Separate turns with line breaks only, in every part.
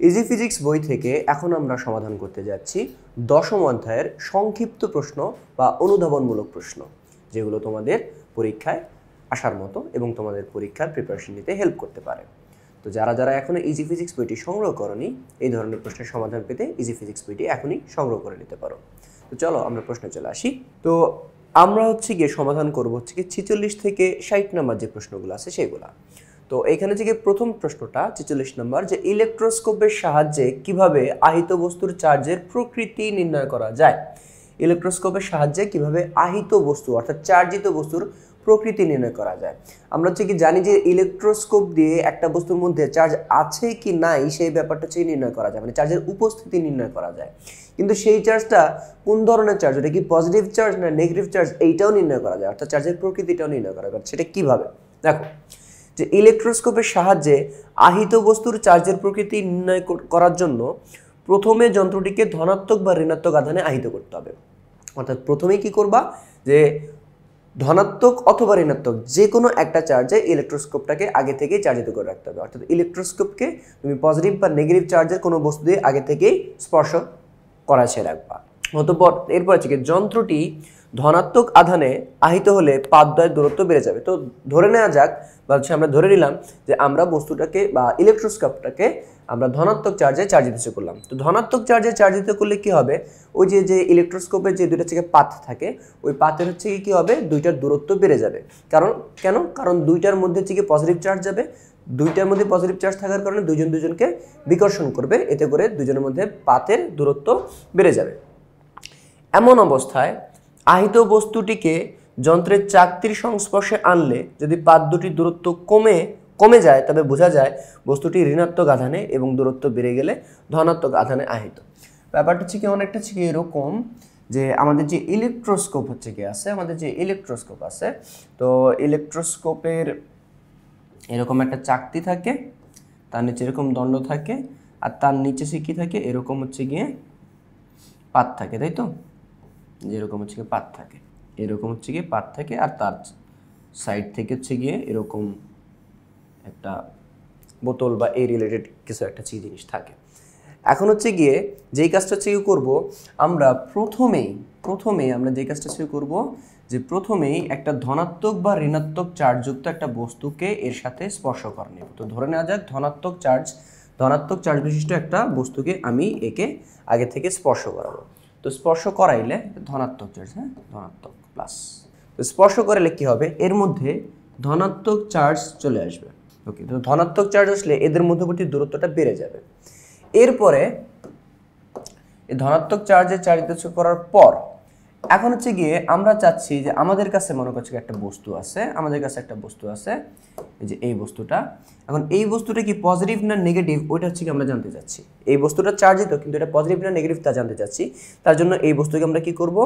Easy physics বই থেকে এখন আমরা সমাধান করতে যাচ্ছি দশম অধ্যায়ের সংক্ষিপ্ত প্রশ্ন বা অনুধাবনমূলক প্রশ্ন, যেগুলো তোমাদের পরীক্ষায় আসার মতো এবং তোমাদের পরীক্ষার প্রিপারেশন নিতে হেল্প করতে পারে। তো যারা যারা এখনো ইজি ফিজিক্স বইটি সংগ্রহ করনি, এই ধরনের প্রশ্নের সমাধান পেতে ইজি ফিজিক্স বইটি এখনই সংগ্রহ করে নিতে পারো। তো চলো আমরা প্রশ্নে চলে আসি। তো আমরা গিয়ে সমাধান করবো 46 থেকে 60 নম্বর যে প্রশ্নগুলো আছে সেগুলা। তো এখানে থেকে প্রথম প্রশ্নটা 46 নম্বর, যে ইলেকট্রোস্কোপের সাহায্যে কিভাবে আহিত বস্তুর চার্জের প্রকৃতি নির্ণয় করা যায়। ইলেকট্রোস্কোপের সাহায্যে কিভাবে আহিত বস্তু অর্থাৎ চার্জিত বস্তুর প্রকৃতি নির্ণয় করা যায়। আমরা কি জানি যে ইলেকট্রোস্কোপ দিয়ে একটা বস্তুর মধ্যে চার্জ আছে কি নাই সেই ব্যাপারটা নির্ণয় করা যায়, মানে চার্জের উপস্থিতি নির্ণয় করা যায়। কিন্তু সেই চার্জটা কোন ধরনের চার্জ, ওটা কি পজিটিভ চার্জ না নেগেটিভ চার্জ, এইটাও নির্ণয় করা যায়, অর্থাৎ চার্জের প্রকৃতিটাও নির্ণয় করা যায়। সেটা কিভাবে? দেখো, যে ইলেকট্রোস্কোপের সাহায্যে আহিত বস্তুর চার্জের প্রকৃতি নির্ণয় করার জন্য প্রথমে যন্ত্রটিকে ধনাত্মক বা ঋণাত্মক আধানে আহিত করতে হবে। অর্থাৎ প্রথমেই কি করবা, যে ধনাত্মক অথবা ঋণাত্মক যে কোনো একটা চার্জে ইলেকট্রোস্কোপটাকে আগে থেকেই চার্জিত করে রাখতে হবে। অর্থাৎ ইলেকট্রোস্কোপকে তুমি পজিটিভ বা নেগেটিভ চার্জের কোনো বস্তু দিয়ে আগে থেকেই স্পর্শ করাছে রাখবা। অতঃপর এরপর যন্ত্রটি ধনাত্মক আধানে আহিত হলে পাতদ্বয়ের দূরত্ব বেড়ে যাবে। তো ধরে নেওয়া যাক, বা আমরা ধরে নিলাম যে আমরা বস্তুটাকে বা ইলেকট্রোস্কোপটাকে আমরা ধনাত্মক চার্জে চার্জিত করলাম। তো ধনাত্মক চার্জে চার্জিত করলে কি হবে, ওই যে ইলেকট্রোস্কোপের যে দুইটা পাত থাকে, ওই পাতের কি হবে, দুইটার দূরত্ব বেড়ে যাবে। কারণ দুইটার মধ্যে পজিটিভ চার্জ যাবে, দুইটার মধ্যে পজিটিভ চার্জ থাকার কারণে দুইজন দুজনকে বিকর্ষণ করবে, এতে করে দুজনের মধ্যে পাতের দূরত্ব বেড়ে যাবে। এমন অবস্থায় আহিত বস্তুটিকে যন্ত্রের চাকতির সংস্পর্শে আনলে যদি পাত দুটির দূরত্ব কমে যায়, তবে বোঝা যায় বস্তুটি ঋণাত্মক আধানে এবং দূরত্ব বেড়ে গেলে ধনাত্মক আধানে আহিত। ব্যাপারটা অনেকটা এরকম, যে আমাদের যে ইলেকট্রোস্কোপ আছে, তো ইলেকট্রোস্কোপের এরকম একটা চাকতি থাকে, তার নিচে এরকম দণ্ড থাকে, আর তার নিচে কি থাকে, এরকম গিয়ে পাত থাকে, তাই তো, যেরকম পাত থাকে, এরকম গিয়ে পাত থাকে, আর তার সাইড থেকে গিয়ে এরকম একটা বোতল বা এই রিলেটেড কিছু একটা জিনিস থাকে। এখন গিয়ে যেই কাজটা করব, আমরা প্রথমেই আমরা যেই কাজটা করব, যে প্রথমেই একটা ধনাত্মক বা ঋণাত্মক চার্জযুক্ত একটা বস্তুকে এর সাথে স্পর্শ করে নেব। তো ধরে নেওয়া যাক ধনাত্মক চার্জ বিশিষ্ট একটা বস্তুকে আমি একে আগে থেকে স্পর্শ করাবো। তো স্পর্শ করাইলে ধনাত্মক চার্জ, ধনাত্মক প্লাস, তো স্পর্শ করাইলে কি হবে, এর মধ্যে ধনাত্মক চার্জ চলে আসবে। ওকে, তো ধনাত্মক চার্জ আসলে এদের মধ্যবর্তী দূরত্বটা বেড়ে যাবে। এরপরে এই ধনাত্মক চার্জে চার্জিত করার পর এখন গিয়ে আমরা চাচ্ছি যে আমাদের কাছে মনে করছি একটা বস্তু আছে, এই যে এই বস্তুটা। এখন এই বস্তুটা কি পজিটিভ না নেগেটিভ, ওইটা আমরা জানতে চাচ্ছি। এই বস্তুটা চার্জিত, কিন্তু এটা পজিটিভ না নেগেটিভ তা জানতে চাচ্ছি। তার জন্য এই বস্তুকে আমরা কি করব,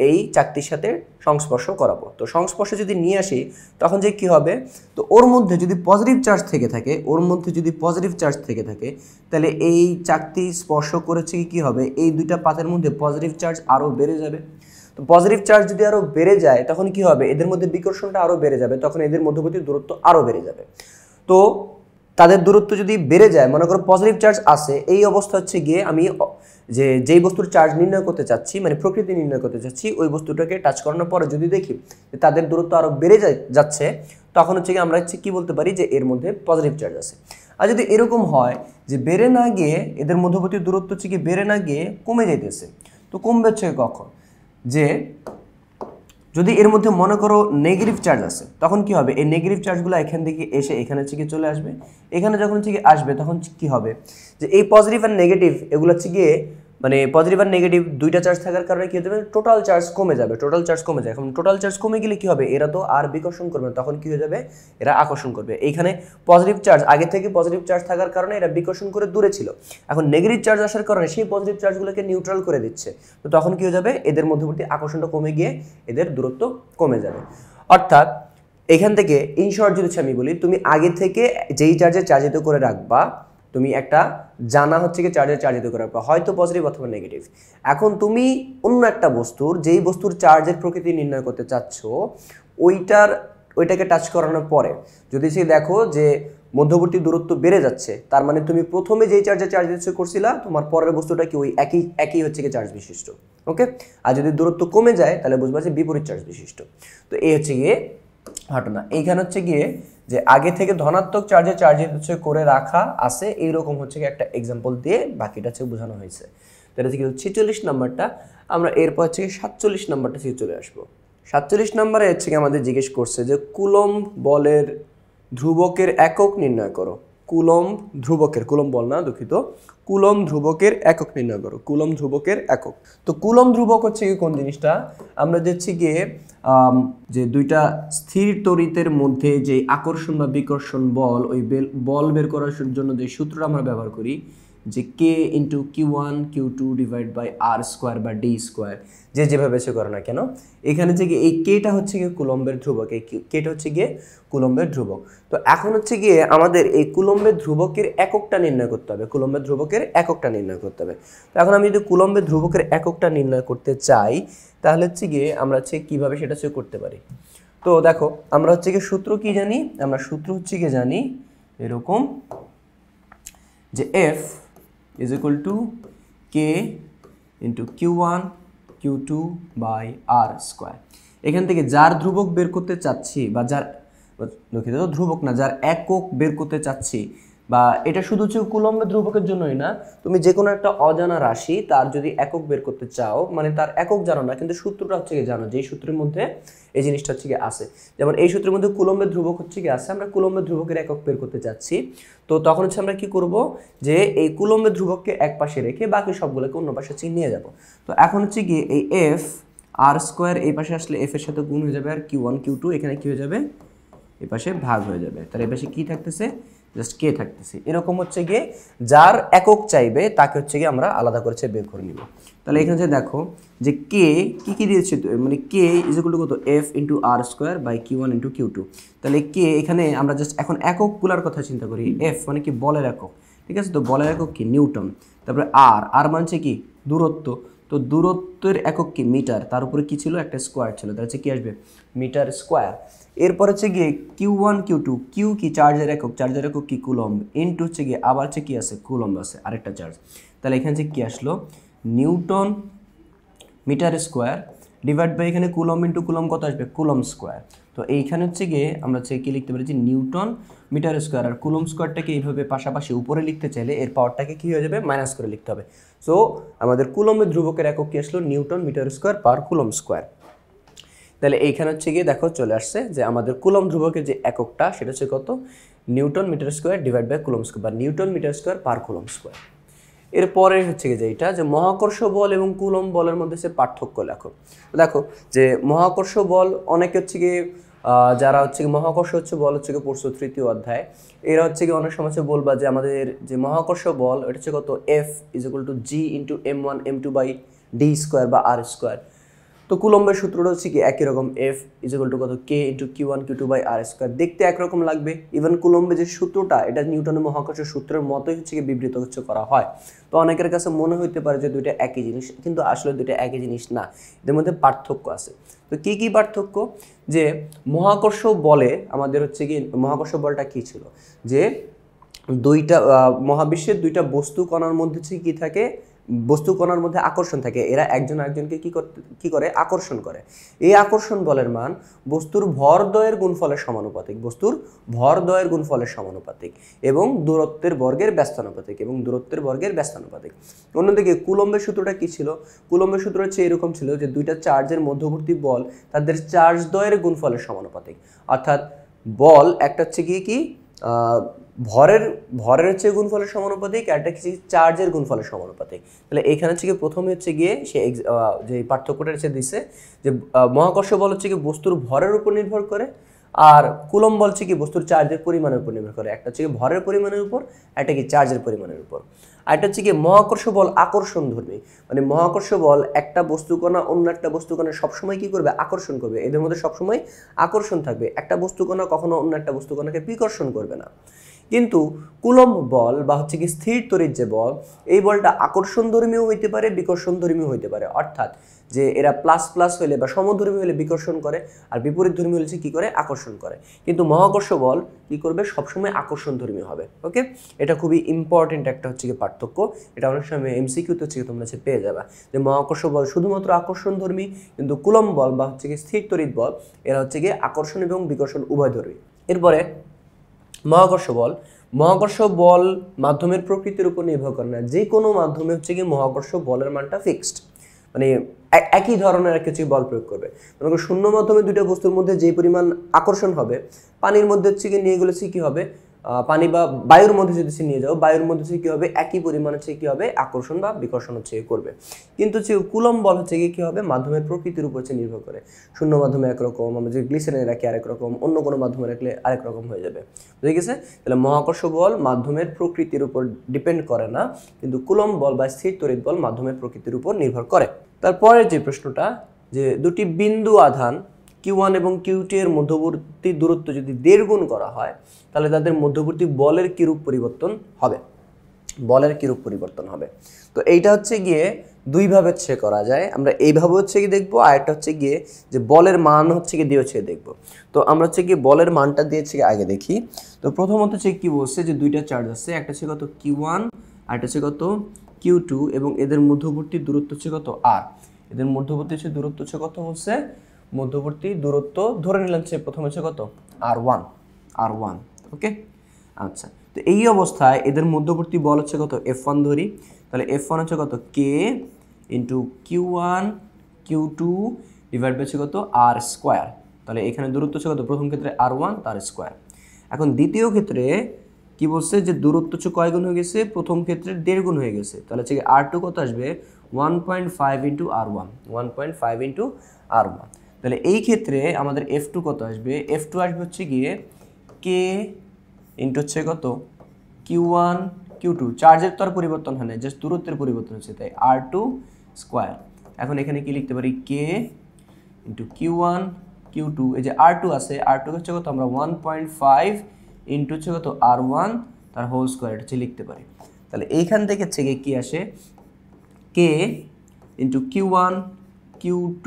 এই চাকতির সাথে সংস্পর্শ করাবো। তো সংস্পর্শ যদি নিয়ে আসি, তখন কি হবে, তো ওর মধ্যে যদি পজিটিভ চার্জ থেকে থাকে, তাহলে এই চাকতি স্পর্শ করেছে কি হবে, এই দুইটা পাতের মধ্যে পজিটিভ চার্জ আরো বেড়ে যাবে। তো পজিটিভ চার্জ যদি আরো বেড়ে যায়, তখন কি হবে, এদের মধ্যে বিকর্ষণটা আরো বেড়ে যাবে, তখন এদের মধ্যবর্তী দূরত্ব আরো বেড়ে যাবে। তো তাদের দূরত্ব যদি বেড়ে যায়, মনে করো পজিটিভ চার্জ আছে, এই অবস্থা গিয়ে আমি যেই বস্তুর চার্জ নির্ণয় করতে চাচ্ছি, মানে প্রকৃতি নির্ণয় করতে চাচ্ছি, ওই বস্তুটাকে টাচ করানোর পরে যদি দেখি যে তাদের দূরত্ব আরো বেড়ে যাচ্ছে, তখন আমরা কি বলতে পারি, যে এর মধ্যে পজিটিভ চার্জ আছে। আর যদি এরকম হয় যে বেড়ে না গিয়ে এদের মধ্যবর্তী দূরত্ব বেড়ে না গিয়ে কমে যাইতেছে, তো কমবে কখন, যে যদি এর মধ্যে মনে করো নেগেটিভ চার্জ আছে, তখন কি হবে, এই নেগেটিভ চার্জগুলো এখান থেকে এসে এখানে চলে আসবে। এখানে যখন আসবে, তখন কি হবে, যে এই পজিটিভ আর নেগেটিভ এগুলো গিয়ে, মানে পজিটিভ আর নেগেটিভ দুইটা চার্জ থাকার কারণে কি হয়ে যাবে, টোটাল চার্জ কমে যায়। এখন টোটাল চার্জ কমে গেলে কি হবে, এরা তো আর বিকর্ষণ করবে না, তখন কি হয়ে যাবে, এরা আকর্ষণ করবে। এইখানে পজিটিভ চার্জ আগে থেকে পজিটিভ চার্জ থাকার কারণে এরা বিকর্ষণ করে দূরে ছিল, এখন নেগেটিভ চার্জ আসার কারণে সেই পজিটিভ চার্জগুলোকে নিউট্রাল করে দিচ্ছে। তো তখন কি হয়ে যাবে, এদের মধ্যবর্তী আকর্ষণটা কমে গিয়ে এদের দূরত্ব কমে যাবে। অর্থাৎ এখান থেকে ইন শর্ট যদি আমি বলি, তুমি আগে থেকে যেই চার্জে চার্জিত করে রাখবা, তুমি একটা জানা চার্জের চার্জিত করে রাখবা, হয়তো পজিটিভ অথবা নেগেটিভ। এখন তুমি অন্য একটা বস্তুর, যেই বস্তুর চার্জের প্রকৃতি নির্ণয় করতে চাচ্ছ, ওইটাকে টাচ করানোর পরে যদি দেখো যে মধ্যবর্তী দূরত্ব বেড়ে যাচ্ছে, তার মানে তুমি প্রথমে যেই চার্জে চার্জ দিতে করছিলা তোমার পরের বস্তুটা কি ওই একই হচ্ছে কি চার্জ বিশিষ্ট। ওকে, আর যদি দূরত্ব কমে যায় তাহলে বুঝবা যে বিপরীত চার্জ বিশিষ্ট। তো এই হচ্ছে গিয়ে ঘটনা। এইখানে হচ্ছে গিয়ে যে আগে থেকে ধনাত্মক চার্জে চার্জ হচ্ছে করে রাখা আছে, এইরকম হচ্ছে কি একটা এক্সাম্পল দিয়ে বাকিটা হচ্ছে বোঝানো হয়েছে। তো এটা হচ্ছে 46 নাম্বারটা। আমরা এরপর হচ্ছে 47 নাম্বারটা থেকে চলে আসবো। 47 নাম্বারে হচ্ছে কি আমাদের জিজ্ঞেস করছে যে কুলম্ব বলের ধ্রুবকের একক নির্ণয় করো। কুলম্ব ধ্রুবকের, কুলম্ব বল না দুঃখিত, কুলম্ব ধ্রুবকের একক নির্ণয় করো। কুলম্ব ধ্রুবকের একক। তো কুলম্ব ধ্রুবক হচ্ছে কি কোন জিনিসটা, আমরা যাচ্ছি গিয়ে যে দুইটা স্থির তড়িতের মধ্যে যে আকর্ষণ বা বিকর্ষণ বল, ওই বল বের করার জন্য যে সূত্রটা আমরা ব্যবহার করি যে K into Q1 Q2 divide by R square বা ডি স্কোয়ার, যে যেভাবে সে করে না কেন, এখানে যে এই কেটা হচ্ছে গিয়ে কুলম্বের ধ্রুবক, এই কেটা হচ্ছে গিয়ে কুলম্বের ধ্রুবক। তো এখন হচ্ছে গিয়ে আমাদের এই কুলম্বের ধ্রুবকের এককটা নির্ণয় করতে হবে, কুলম্বের ধ্রুবকের এককটা নির্ণয় করতে হবে। তো এখন আমি যদি কুলম্বের ধ্রুবকের এককটা নির্ণয় করতে চাই তাহলে হচ্ছে গিয়ে আমরা হচ্ছে কীভাবে সেটা হচ্ছে করতে পারি। তো দেখো আমরা হচ্ছে গিয়ে সূত্র কি জানি, আমরা সূত্র হচ্ছে গিয়ে জানি এরকম যে F is equal to K into Q1 Q2 by R square. এখান থেকে যার ধ্রুবক বের করতে চাচ্ছি বা যার দুঃখিত ধ্রুবক না, যার একক বের করতে চাচ্ছি, বা এটা শুধু হচ্ছে কুলম্বের ধ্রুবকের জন্যই না, তুমি যে কোনো একটা অজানা রাশি তার যদি একক বের করতে চাও, মানে তার একক জানো না কিন্তু সূত্রটা হচ্ছে কি জানো, যেই সূত্রের মধ্যে এই জিনিসটা হচ্ছে কি আছে, যেমন এই সূত্রের মধ্যে কুলম্বের ধ্রুবক হচ্ছে কি আছে, আমরা কুলম্বের ধ্রুবকের একক বের করতে চাচ্ছি। তো তখন হচ্ছে আমরা কি করব যে এই কুলম্বের ধ্রুবককে এক পাশে রেখে বাকি সবগুলোকে অন্য পাশে হচ্ছে নিয়ে যাব। তো এখন হচ্ছে কি এই F আর স্কোয়ার এই পাশে আসলে F এর সাথে গুণ হয়ে যাবে, আর Q1 Q2 এখানে কি হয়ে যাবে, এই পাশে ভাগ হয়ে যাবে, তাহলে এই পাশে কি থাকতেছে, জাস্ট কে থাকতেছে। এরকম হচ্ছে গিয়ে যার একক চাইবে তাকে হচ্ছে গিয়ে আমরা আলাদা করে বের করে নিব। তাহলে এখানে যে দেখো যে কে কি দিয়েছে, মানে কে ইজ ইকুয়াল টু কত F into R square by Q1 into Q2। তাহলে কে এখানে আমরা জাস্ট এখন এককগুলোর কথা চিন্তা করি, F মানে কি বলের একক, ঠিক আছে, তো বলের একক কি নিউটন, তারপরে আর মানছে কি দূরত্ব, তো দূরত্বের একক কি মিটার, তার উপরে কি ছিল একটা স্কোয়ার ছিল, তার হচ্ছে কি আসবে মিটার স্কোয়ার। এরপর হচ্ছে গিয়ে Q1 Q2, কিউ কি চার্জের একক, চার্জের একক কি কুলম্ব, ইনটু হচ্ছে গিয়ে আবার হচ্ছে কি আছে কুলম্ব আছে আরেকটা চার্জ, তাহলে এখানে যে কি আসলো newton metre square divide by এখানে কুলম্ব ইন্টু কুলম্ব কত আসবে কুলম্ব স্কোয়ার। তো এইখানে হচ্ছে গিয়ে আমরা হচ্ছে কি লিখতে পারি যে নিউটন মিটার স্কোয়ার, আর কুলম্ব স্কোয়ারটাকে এইভাবে পাশাপাশি উপরে লিখতে চাইলে এর পাওয়ারটাকে কি হয়ে যাবে মাইনাস করে লিখতে হবে। সো আমাদের কুলম্বের ধ্রুবকের একক কি আসলো newton metre square per coulomb square. তাহলে এইখানে হচ্ছে গিয়ে দেখো চলে আসছে যে আমাদের কুলম্ব ধ্রুবকের যে এককটা সেটা হচ্ছে কত newton metre square divide by coulomb square বা newton metre square per coulomb square. এরপরে হচ্ছে গিয়ে যেটা যে মহাকর্ষ বল এবং কুলম্ব বলের মধ্যে সে পার্থক্য লেখো। দেখো যে মহাকর্ষ বল অনেকে হচ্ছে গিয়ে যারা হচ্ছে কি মহাকর্ষ হচ্ছে বল হচ্ছে কি পড়ছো তৃতীয় অধ্যায়, এরা হচ্ছে কি অনেক সময় বলবা যে আমাদের যে মহাকর্ষ বল এটা হচ্ছে কত F is equal to G into M1 M2 by D square বা আর স্কোয়ার। তো কুলম্বের সূত্রটা হচ্ছে কি একই রকম, F ইজ ইকুয়াল টু কত K into Q1 Q2 by R square, দেখতে একরকম লাগবে। ইভেন কুলম্বের যে সূত্রটা এটা নিউটনের মহাকর্ষ সূত্রের মতোই হচ্ছে কি বিবৃত হচ্ছে করা হয়। তো অনেকের কাছে মনে হইতে পারে যে দুইটা একই জিনিস, কিন্তু আসলে দুইটা একই জিনিস না, এদের মধ্যে পার্থক্য আছে। তো কি কি পার্থক্য, যে মহাকর্ষ বলে আমাদের হচ্ছে কি মহাকর্ষ বলটা কি ছিল যে দুইটা মহাবিশ্বের দুইটা বস্তু কণার মধ্যে হচ্ছে কি থাকে, বস্তু কণার মধ্যে আকর্ষণ থাকে, এরা একজন আরেকজনকে কি করে আকর্ষণ করে। এই আকর্ষণ বলের মান বস্তুর ভরদ্বয়ের গুণফলের সমানুপাতিক, বস্তুর ভরদ্বয়ের গুণফলের সমানুপাতিক এবং দূরত্বের বর্গের ব্যস্তানুপাতিক এবং দূরত্বের বর্গের ব্যস্তানুপাতিক। অন্যদিকে কুলম্বের সূত্রটা কি ছিল, কুলম্বের সূত্র হচ্ছে এরকম ছিল যে দুইটা চার্জের মধ্যবর্তী বল তাদের চার্জ দ্বয়ের গুণফলের সমানুপাতিক, অর্থাৎ বল একটা হচ্ছে কি ভরের হচ্ছে গুণফলের সমানুপাতিক, আর একটা কিছু চার্জের গুণফলের সমানুপাতিক। তাহলে এইখানে হচ্ছে কি প্রথমে হচ্ছে গিয়ে সে যে পার্থক্যটা হচ্ছে দিচ্ছে যে মহাকর্ষ বল হচ্ছে কি বস্তুর ভরের উপর নির্ভর করে, আর কুলম্ব বল হচ্ছে কি বস্তুর চার্জের পরিমাণের উপর নির্ভর করে। একটা হচ্ছে কি ভরের পরিমাণের উপর, একটা কি চার্জের পরিমাণের উপর। আর একটা হচ্ছে কি মহাকর্ষ বল আকর্ষণ ধর্মী, মানে মহাকর্ষ বল একটা বস্তুকণা অন্য একটা বস্তুকণা সবসময় কি করবে আকর্ষণ করবে, এদের মধ্যে সবসময় আকর্ষণ থাকবে, একটা বস্তুকণা কখনো অন্য একটা বস্তুকণাকে বিকর্ষণ করবে না। কিন্তু কুলম্ব বল বা হচ্ছে কি স্থির তড়িৎ যে বল, এই বলটা আকর্ষণধর্মীয় হইতে পারে, বিকর্ষণধর্মীয় হইতে পারে। অর্থাৎ যে এরা প্লাস প্লাস হলে বা সমধর্মী হলে বিকর্ষণ করে, আর বিপরীত ধর্মী হলে কি করে, আকর্ষণ করে। কিন্তু মহাকর্ষ বল কি করবে, সবসময় আকর্ষণধর্মী হবে। ওকে, এটা খুবই ইম্পর্টেন্ট একটা হচ্ছে কি পার্থক্য। এটা অনেক সময় এমসিকিউতে হচ্ছে তোমরা পেয়ে যাবে যে মহাকর্ষ বল শুধুমাত্র আকর্ষণধর্মী, কিন্তু কুলম্ব বল বা হচ্ছে কি স্থির তড়িৎ বল এরা হচ্ছে কি আকর্ষণ এবং বিকর্ষণ উভয়ধর্মী। এরপরে মহাকর্ষ বল মাধ্যমের প্রকৃতির উপর নির্ভর করে না। যে কোনো মাধ্যমে হচ্ছে কি মহাকর্ষ বলের মানটা ফিক্সড, মানে একই ধরনের কিছু বল প্রয়োগ করবে। মনে করো শূন্য মাধ্যমে দুইটা বস্তুর মধ্যে যে পরিমাণ আকর্ষণ হবে, পানির মধ্যে হচ্ছে কি নিয়ে গেলে কি হবে, পানি বা বায়ুর মধ্যে যদি নিয়ে যাও, বায়ুর মধ্যে কি হবে, একই পরিমাণ হচ্ছে কি হবে, আকর্ষণ বা বিকর্ষণ হচ্ছে করবে। কিন্তু হচ্ছে কুলম্ব বল হচ্ছে কি হবে, মাধ্যমের প্রকৃতির উপর নির্ভর করে। শূন্য মাধ্যমে একরকম, আমরা যদি গ্লিসারিনে রাখি আরেক রকম, অন্য কোনো মাধ্যমে রাখলে আরেক রকম হয়ে যাবে। বুঝে গেছে? তাহলে মহাকর্ষ বল মাধ্যমের প্রকৃতির উপর ডিপেন্ড করে না, কিন্তু কুলম্ব বল বা স্থির তড়িৎ বল মাধ্যমের প্রকৃতির উপর নির্ভর করে। তারপরে যে প্রশ্নটা, যে দুটি বিন্দু আধান Q1 এবং Q2 এর মধ্যবর্তী দূরত্ব যদি 1.5 গুণ করা হয়, তাহলে তাদের মধ্যবর্তী বলের কিরূপ পরিবর্তন হবে, বলের কিরূপ পরিবর্তন হবে। তো এইটা হচ্ছে গিয়ে দুইভাবে করা যায়। আমরা এইভাবে হচ্ছে কি দেখবো, আর একটা হচ্ছে গিয়ে যে বলের মান হচ্ছে কি দিয়ে হচ্ছে দেখবো। তো আমরা হচ্ছে গিয়ে বলের মানটা দিয়ে হচ্ছে আগে দেখি। তো প্রথমত হচ্ছে কি বলছে, যে দুইটা চার্জ আছে, একটা হচ্ছে কত Q1 আর একটা হচ্ছে কত Q2, এবং এদের মধ্যবর্তী দূরত্ব হচ্ছে কত R। এদের মধ্যবর্তী হচ্ছে দূরত্ব হচ্ছে কত, হচ্ছে মধ্যবর্তী দূরত্ব ধরে নিলাম হচ্ছে প্রথমে হচ্ছে কত R1। ওকে, আচ্ছা। তো এই অবস্থায় এদের মধ্যবর্তী বল হচ্ছে কত, F1 ধরি। তাহলে F1 হচ্ছে কত, K into Q1 Q2 divide by হচ্ছে কত R²। তাহলে এখানে দূরত্ব হচ্ছে কত, প্রথম ক্ষেত্রে R1 তার স্কোয়ার। এখন দ্বিতীয় ক্ষেত্রে কি বলছে, যে দূরত্ব হচ্ছে কয় গুণ হয়ে গেছে, প্রথম ক্ষেত্রে 1.5 গুণ হয়ে গেছে। তাহলে হচ্ছে R2 কত আসবে, 1.5 ইন্টু R1, 1.5 ইন্টু R1। তাহলে এই ক্ষেত্রে আমাদের F2 কত আসবে, F2 আসবে হচ্ছে গিয়ে K ইন্টু হচ্ছে কত Q1 Q2। চার্জের তো আর পরিবর্তন হয় না, জাস্ট দূরত্বের পরিবর্তন হচ্ছে, তাই R2 স্কোয়ার। এখন এখানে কি লিখতে পারি, K ইন্টু Q1 Q2, এই যে R2 আছে, R2 হচ্ছে কত, আমরা 1.5 ইন্টু হচ্ছে কত R1 তার হোল স্কোয়ার, এটা হচ্ছে লিখতে পারি। তাহলে এইখান থেকে হচ্ছে কি আসে, K ইন্টু Q1 Q2,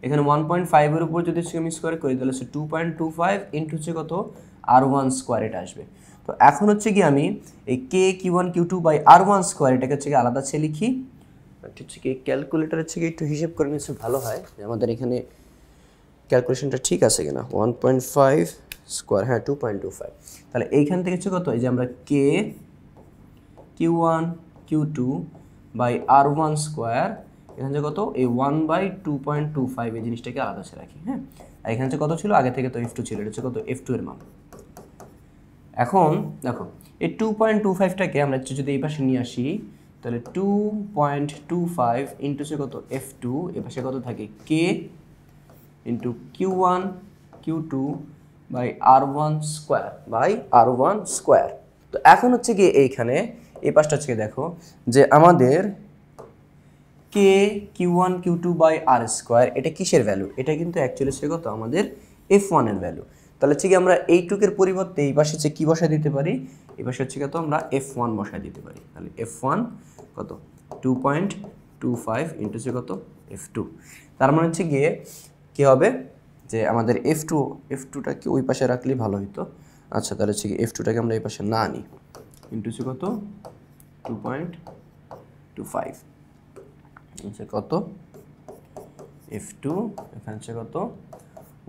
এখানে 1.5 এর উপর যদি আমি স্কোয়ার করি, তাহলে হচ্ছে 2.25 ইন্টু হচ্ছে কত R1 স্কোয়ার, এটা আসবে। তো এখন হচ্ছে কি আমি এই K Q1 Q2 by R1 square এটাকে হচ্ছে কি আলাদা লিখি। হচ্ছে কি ক্যালকুলেটর হচ্ছে কি একটু হিসেব করে নিচ্ছে ভালো হয়, যে আমাদের এখানে ক্যালকুলেশনটা ঠিক আছে কিনা। 1.5 স্কোয়ার, হ্যাঁ 2.25। তাহলে এইখান থেকে হচ্ছে কত, এই যে আমরা K Q1 Q2 by R1 square, এখানে কত, এই 1/2.25, এই জিনিসটাকে আলাদা রাখি। হ্যাঁ, আর এখানে কত ছিল, আগে থেকে তো F2 ছিল, এটা হচ্ছে কত F2 এর মান। এখন দেখো এই 2.25টাকে আমরা যদি এই পাশে নিয়ে আসি, তাহলে 2.25 ইন্টু হচ্ছে কত F2, এ পাশে কত থাকে K into Q1 Q2 by R1 square. তো এখন হচ্ছে কি এইখানে এই পাশটা হচ্ছে দেখো, যে আমাদের K Q1 Q2 by R square, এটা কিসের ভ্যালু, এটা কিন্তু অ্যাকচুয়ালি সে কত, আমাদের F1 এর ভ্যালু। তাহলে হচ্ছে কি আমরা এইটুকের পরিবর্তে এই পাশে হচ্ছে কি বসায় দিতে পারি, এই পাশে হচ্ছে কত, আমরা F1 বসায় দিতে পারি। তাহলে F1 কত, 2.25 ইন্টু হচ্ছে কত F2। তার মানে হচ্ছে গিয়ে কি হবে, যে আমাদের F2টাকে ওই পাশে রাখলেই ভালো হতো। আচ্ছা, তাহলে হচ্ছে কি F2টাকে আমরা এই পাশে না আনি, ইন্টু হচ্ছে কত 2.25 হচ্ছে কত F2, এখানে হচ্ছে কত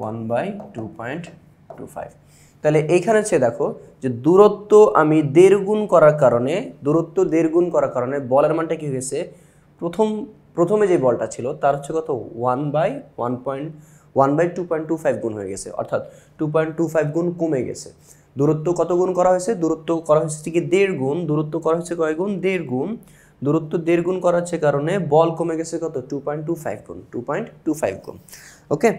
1/2.25। তাহলে এইখানে হচ্ছে দেখো যে দূরত্ব আমি 1.5 গুণ করার কারণে বলের মানটা কি হয়েছে, প্রথমে যে বলটা ছিল তার হচ্ছে কত 1/2.25 গুণ হয়ে গেছে, অর্থাৎ 2.25 গুণ কমে গেছে। দূরত্ব কত গুণ করা হয়েছে, দূরত্ব করা হয়েছে কি 1.5 গুণ, দূরত্ব করা হয়েছে কয় গুণ, 1.5 গুণ। দূরত্ব 1.5 গুণ করা হচ্ছে কারণে বল কমে গেছে কত, 2.25 গুণ। ওকে,